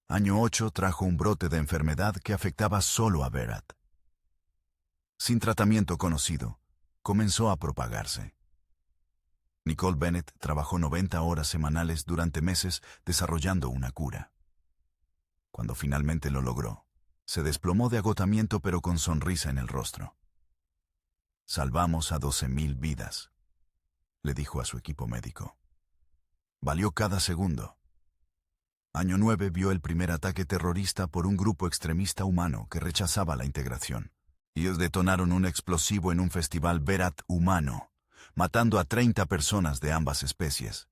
Año 8 trajo un brote de enfermedad que afectaba solo a Verat. Sin tratamiento conocido, comenzó a propagarse. Nicole Bennett trabajó 90 horas semanales durante meses desarrollando una cura. Cuando finalmente lo logró, se desplomó de agotamiento pero con sonrisa en el rostro. Salvamos a 12,000 vidas, le dijo a su equipo médico. Valió cada segundo. Año 9 vio el primer ataque terrorista por un grupo extremista humano que rechazaba la integración. Ellos detonaron un explosivo en un festival Verat humano, matando a 30 personas de ambas especies.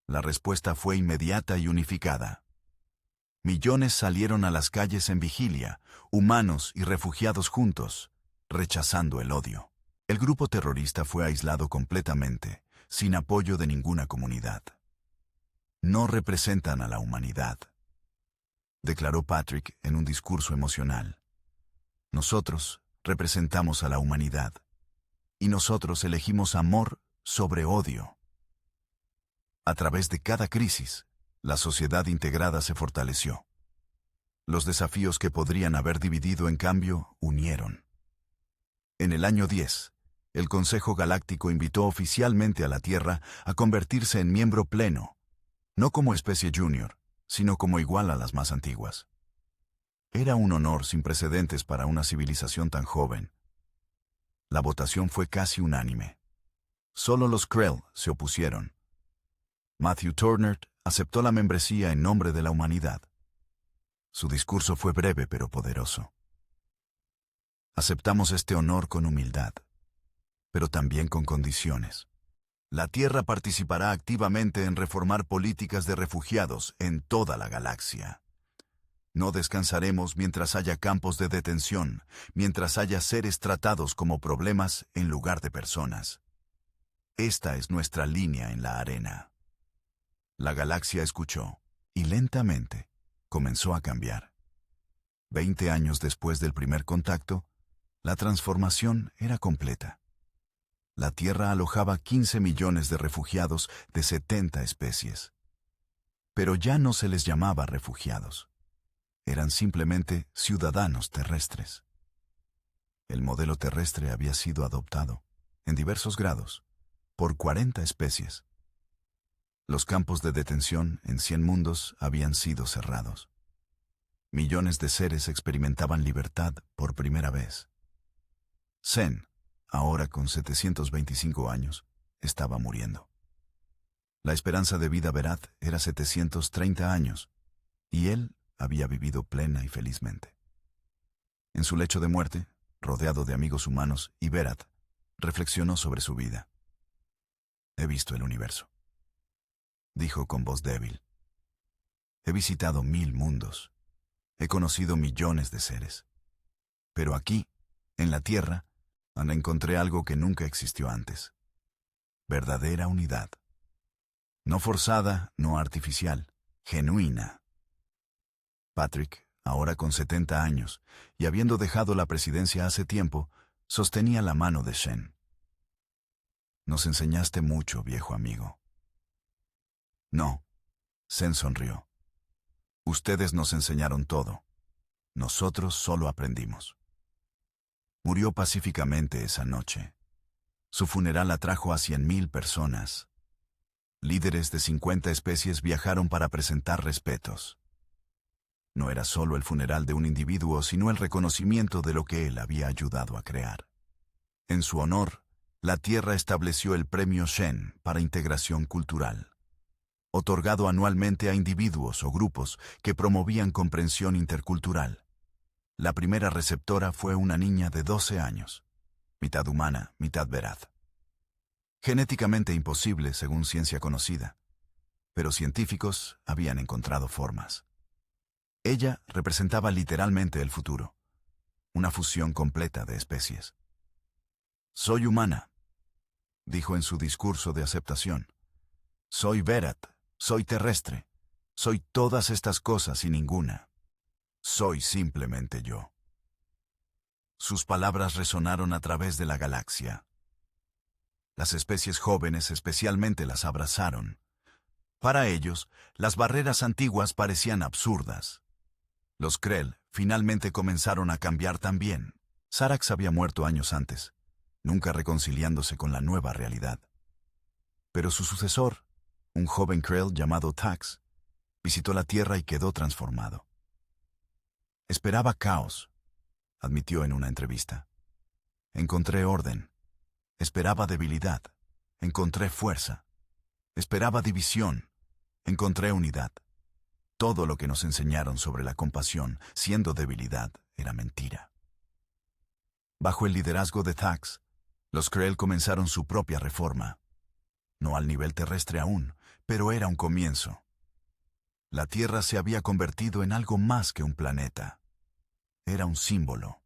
La respuesta fue inmediata y unificada. Millones salieron a las calles en vigilia, humanos y refugiados juntos, rechazando el odio. El grupo terrorista fue aislado completamente, sin apoyo de ninguna comunidad. No representan a la humanidad, declaró Patrick en un discurso emocional. Nosotros representamos a la humanidad, y nosotros elegimos amor sobre odio. A través de cada crisis, la sociedad integrada se fortaleció. Los desafíos que podrían haber dividido, en cambio, unieron. En el año 10, el Consejo Galáctico invitó oficialmente a la Tierra a convertirse en miembro pleno, no como especie junior, sino como igual a las más antiguas. Era un honor sin precedentes para una civilización tan joven. La votación fue casi unánime. Solo los Krell se opusieron. Matthew Turner aceptó la membresía en nombre de la humanidad. Su discurso fue breve pero poderoso. Aceptamos este honor con humildad, pero también con condiciones. La Tierra participará activamente en reformar políticas de refugiados en toda la galaxia. No descansaremos mientras haya campos de detención, mientras haya seres tratados como problemas en lugar de personas. Esta es nuestra línea en la arena. La galaxia escuchó, y lentamente comenzó a cambiar. 20 años después del primer contacto, la transformación era completa. La Tierra alojaba 15 millones de refugiados de 70 especies. Pero ya no se les llamaba refugiados. Eran simplemente ciudadanos terrestres. El modelo terrestre había sido adoptado, en diversos grados, por 40 especies. Los campos de detención en 100 mundos habían sido cerrados. Millones de seres experimentaban libertad por primera vez. Zen, ahora con 725 años, estaba muriendo. La esperanza de vida Verat era 730 años, y él había vivido plena y felizmente. En su lecho de muerte, rodeado de amigos humanos, y Verat reflexionó sobre su vida. He visto el universo, dijo con voz débil. He visitado 1000 mundos. He conocido millones de seres. Pero aquí, en la Tierra, encontré algo que nunca existió antes. Verdadera unidad. No forzada, no artificial, genuina. Patrick, ahora con 70 años, y habiendo dejado la presidencia hace tiempo, sostenía la mano de Shen. Nos enseñaste mucho, viejo amigo. No, Shen sonrió. Ustedes nos enseñaron todo. Nosotros solo aprendimos. Murió pacíficamente esa noche. Su funeral atrajo a 100,000 personas. Líderes de 50 especies viajaron para presentar respetos. No era solo el funeral de un individuo, sino el reconocimiento de lo que él había ayudado a crear. En su honor, la Tierra estableció el Premio Shen para Integración Cultural, otorgado anualmente a individuos o grupos que promovían comprensión intercultural. La primera receptora fue una niña de 12 años, mitad humana, mitad veraz. Genéticamente imposible según ciencia conocida, pero científicos habían encontrado formas. Ella representaba literalmente el futuro, una fusión completa de especies. Soy humana, dijo en su discurso de aceptación. Soy verat, soy terrestre, soy todas estas cosas y ninguna. Soy simplemente yo. Sus palabras resonaron a través de la galaxia. Las especies jóvenes especialmente las abrazaron. Para ellos, las barreras antiguas parecían absurdas. Los Krell finalmente comenzaron a cambiar también. Sarax había muerto años antes, nunca reconciliándose con la nueva realidad. Pero su sucesor, un joven Krell llamado Tax, visitó la Tierra y quedó transformado. Esperaba caos, admitió en una entrevista. Encontré orden. Esperaba debilidad. Encontré fuerza. Esperaba división. Encontré unidad. Todo lo que nos enseñaron sobre la compasión, siendo debilidad, era mentira. Bajo el liderazgo de Thax, los Krell comenzaron su propia reforma. No al nivel terrestre aún, pero era un comienzo. La Tierra se había convertido en algo más que un planeta. Era un símbolo.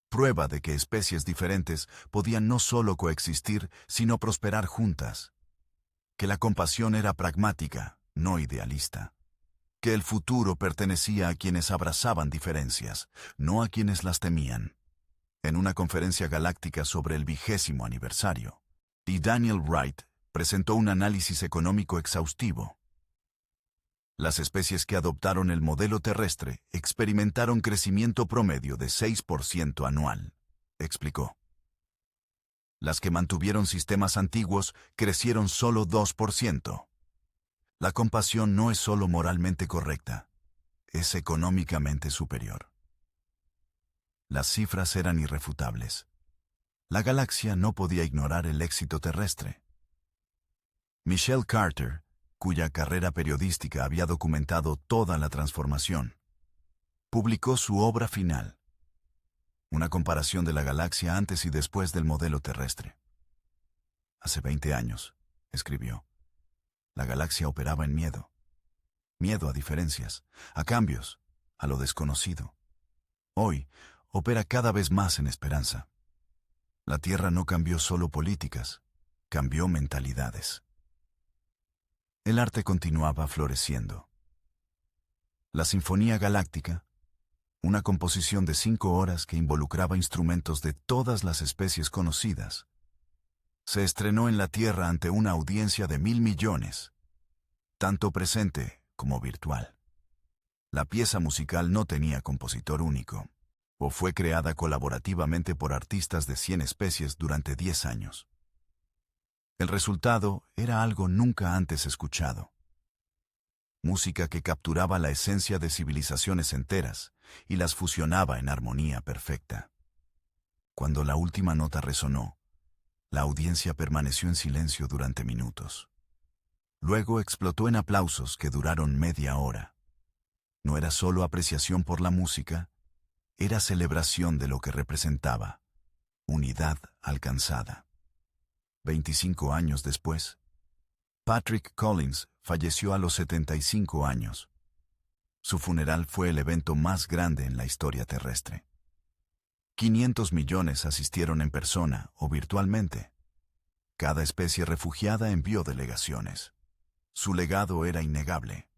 Prueba de que especies diferentes podían no solo coexistir, sino prosperar juntas. Que la compasión era pragmática, no idealista. Que el futuro pertenecía a quienes abrazaban diferencias, no a quienes las temían. En una conferencia galáctica sobre el 20º aniversario, Daniel Wright presentó un análisis económico exhaustivo. Las especies que adoptaron el modelo terrestre experimentaron crecimiento promedio de 6% anual, explicó. Las que mantuvieron sistemas antiguos crecieron solo 2%. La compasión no es solo moralmente correcta, es económicamente superior. Las cifras eran irrefutables. La galaxia no podía ignorar el éxito terrestre. Michelle Carter, cuya carrera periodística había documentado toda la transformación, publicó su obra final, una comparación de la galaxia antes y después del modelo terrestre. Hace 20 años, escribió, la galaxia operaba en miedo. Miedo a diferencias, a cambios, a lo desconocido. Hoy, opera cada vez más en esperanza. La Tierra no cambió solo políticas, cambió mentalidades. El arte continuaba floreciendo. La Sinfonía Galáctica, una composición de 5 horas que involucraba instrumentos de todas las especies conocidas, se estrenó en la Tierra ante una audiencia de 1,000 millones, tanto presente como virtual. La pieza musical no tenía compositor único, o fue creada colaborativamente por artistas de 100 especies durante 10 años. El resultado era algo nunca antes escuchado. Música que capturaba la esencia de civilizaciones enteras y las fusionaba en armonía perfecta. Cuando la última nota resonó, la audiencia permaneció en silencio durante minutos. Luego explotó en aplausos que duraron media hora. No era solo apreciación por la música, era celebración de lo que representaba, unidad alcanzada. 25 años después, Patrick Collins falleció a los 75 años. Su funeral fue el evento más grande en la historia terrestre. 500 millones asistieron en persona o virtualmente. Cada especie refugiada envió delegaciones. Su legado era innegable.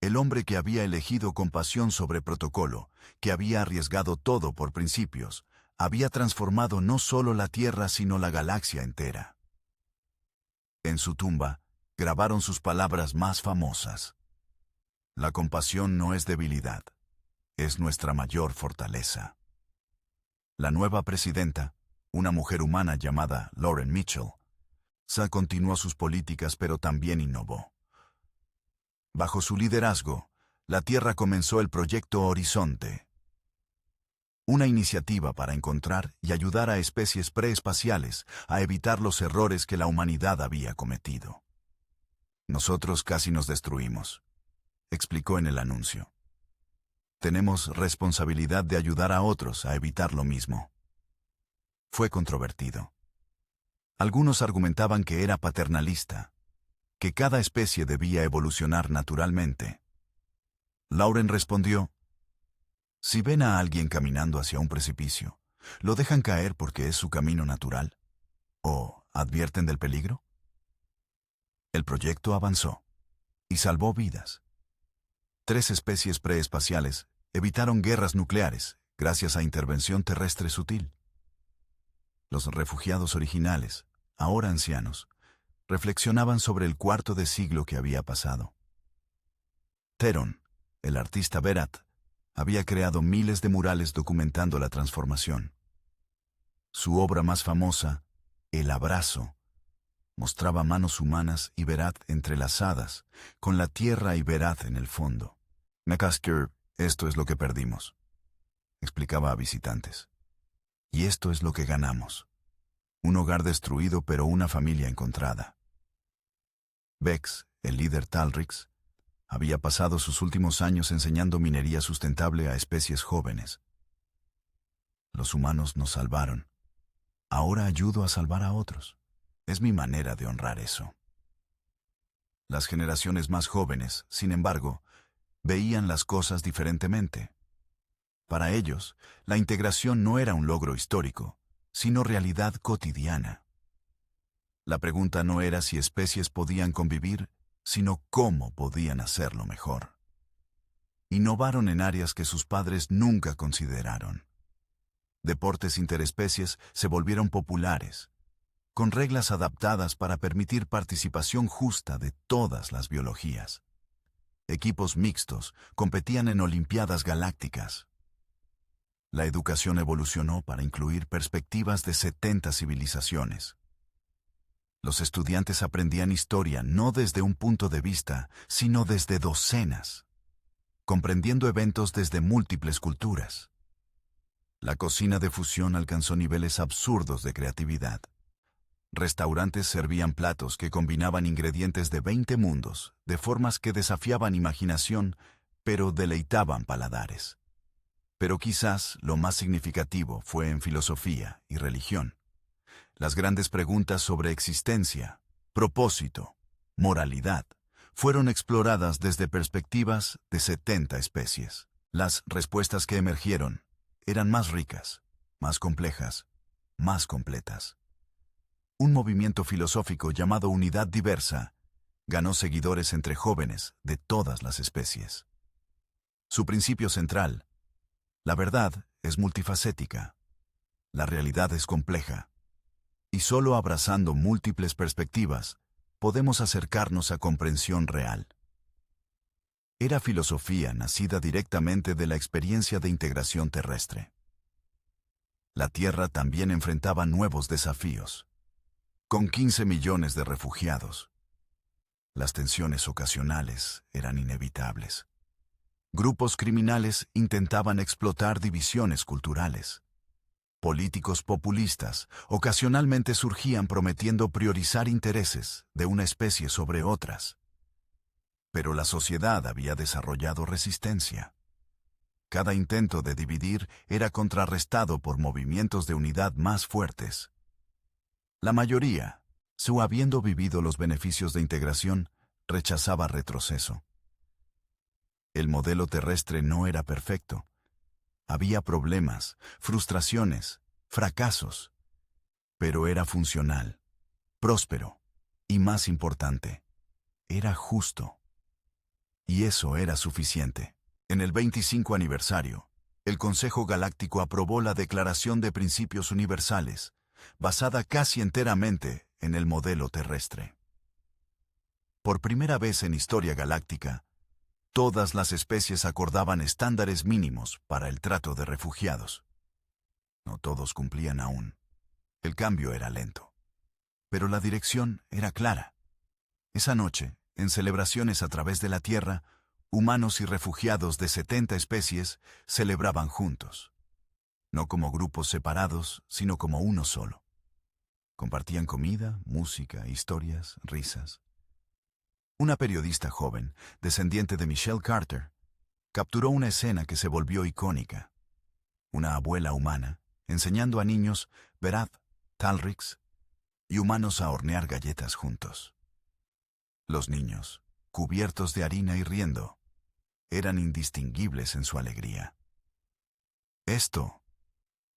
El hombre que había elegido compasión sobre protocolo, que había arriesgado todo por principios, había transformado no solo la Tierra sino la galaxia entera. En su tumba, grabaron sus palabras más famosas. La compasión no es debilidad, es nuestra mayor fortaleza. La nueva presidenta, una mujer humana llamada Lauren Mitchell, continuó sus políticas pero también innovó. Bajo su liderazgo, la Tierra comenzó el Proyecto Horizonte, una iniciativa para encontrar y ayudar a especies preespaciales a evitar los errores que la humanidad había cometido. Nosotros casi nos destruimos, explicó en el anuncio. Tenemos responsabilidad de ayudar a otros a evitar lo mismo. Fue controvertido. Algunos argumentaban que era paternalista, que cada especie debía evolucionar naturalmente. Lauren respondió: si ven a alguien caminando hacia un precipicio, ¿lo dejan caer porque es su camino natural? ¿O advierten del peligro? El proyecto avanzó y salvó vidas. 3 especies preespaciales evitaron guerras nucleares gracias a intervención terrestre sutil. Los refugiados originales, ahora ancianos, reflexionaban sobre el cuarto de siglo que había pasado. Theron, el artista Berat, había creado miles de murales documentando la transformación. Su obra más famosa, El Abrazo, mostraba manos humanas y Berat entrelazadas, con la tierra y Berat en el fondo. McCusker, esto es lo que perdimos, explicaba a visitantes. Y esto es lo que ganamos. Un hogar destruido pero una familia encontrada. Bex, el líder Talrix, había pasado sus últimos años enseñando minería sustentable a especies jóvenes. Los humanos nos salvaron. Ahora ayudo a salvar a otros. Es mi manera de honrar eso. Las generaciones más jóvenes, sin embargo, veían las cosas diferentemente. Para ellos, la integración no era un logro histórico, sino realidad cotidiana. La pregunta no era si especies podían convivir, sino cómo podían hacerlo mejor. Innovaron en áreas que sus padres nunca consideraron. Deportes interespecies se volvieron populares, con reglas adaptadas para permitir participación justa de todas las biologías. Equipos mixtos competían en olimpiadas galácticas. La educación evolucionó para incluir perspectivas de 70 civilizaciones. Los estudiantes aprendían historia no desde un punto de vista, sino desde docenas, comprendiendo eventos desde múltiples culturas. La cocina de fusión alcanzó niveles absurdos de creatividad. Restaurantes servían platos que combinaban ingredientes de 20 mundos, de formas que desafiaban imaginación, pero deleitaban paladares. Pero quizás lo más significativo fue en filosofía y religión. Las grandes preguntas sobre existencia, propósito, moralidad, fueron exploradas desde perspectivas de 70 especies. Las respuestas que emergieron eran más ricas, más complejas, más completas. Un movimiento filosófico llamado Unidad Diversa ganó seguidores entre jóvenes de todas las especies. Su principio central: la verdad es multifacética, la realidad es compleja, y solo abrazando múltiples perspectivas podemos acercarnos a comprensión real. Era filosofía nacida directamente de la experiencia de integración terrestre. La Tierra también enfrentaba nuevos desafíos. Con 15 millones de refugiados, las tensiones ocasionales eran inevitables. Grupos criminales intentaban explotar divisiones culturales. Políticos populistas ocasionalmente surgían prometiendo priorizar intereses de una especie sobre otras. Pero la sociedad había desarrollado resistencia. Cada intento de dividir era contrarrestado por movimientos de unidad más fuertes. La mayoría, habiendo vivido los beneficios de integración, rechazaba retroceso. El modelo terrestre no era perfecto. Había problemas, frustraciones, fracasos, pero era funcional. próspero y, más importante, era justo. Y eso era suficiente. En el 25 aniversario, el Consejo Galáctico aprobó la Declaración de Principios Universales, basada casi enteramente en el modelo terrestre. Por primera vez en historia galáctica, todas las especies acordaban estándares mínimos para el trato de refugiados. No todos cumplían aún. El cambio era lento. Pero la dirección era clara. Esa noche, en celebraciones a través de la Tierra, humanos y refugiados de 70 especies celebraban juntos. No como grupos separados, sino como uno solo. Compartían comida, música, historias, risas. Una periodista joven, descendiente de Michelle Carter, capturó una escena que se volvió icónica. Una abuela humana, enseñando a niños Verad, Talrix y humanos a hornear galletas juntos. Los niños, cubiertos de harina y riendo, eran indistinguibles en su alegría. Esto,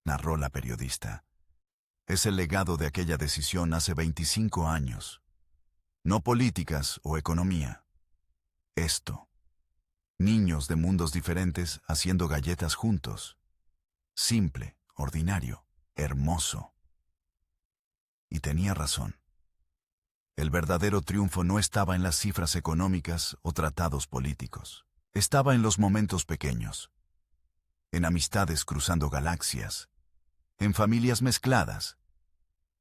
narró la periodista, es el legado de aquella decisión hace 25 años. No políticas o economía. Esto. Niños de mundos diferentes haciendo galletas juntos. Simple, ordinario, hermoso. Y tenía razón. El verdadero triunfo no estaba en las cifras económicas o tratados políticos. Estaba en los momentos pequeños. En amistades cruzando galaxias. En familias mezcladas.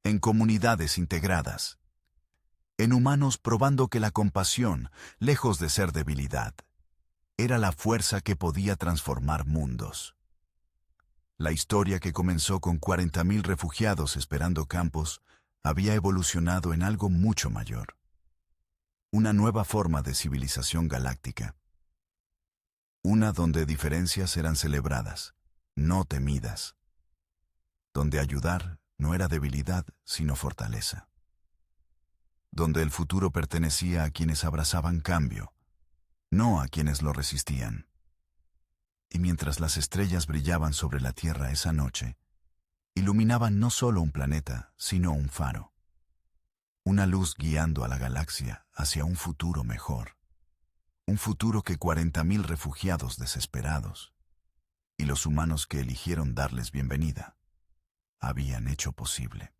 En comunidades integradas. En humanos probando que la compasión, lejos de ser debilidad, era la fuerza que podía transformar mundos. La historia que comenzó con 40.000 refugiados esperando campos había evolucionado en algo mucho mayor. Una nueva forma de civilización galáctica. Una donde diferencias eran celebradas, no temidas. Donde ayudar no era debilidad, sino fortaleza. Donde el futuro pertenecía a quienes abrazaban cambio, no a quienes lo resistían. Y mientras las estrellas brillaban sobre la Tierra esa noche, iluminaban no solo un planeta, sino un faro. Una luz guiando a la galaxia hacia un futuro mejor. Un futuro que 40.000 refugiados desesperados, y los humanos que eligieron darles bienvenida, habían hecho posible.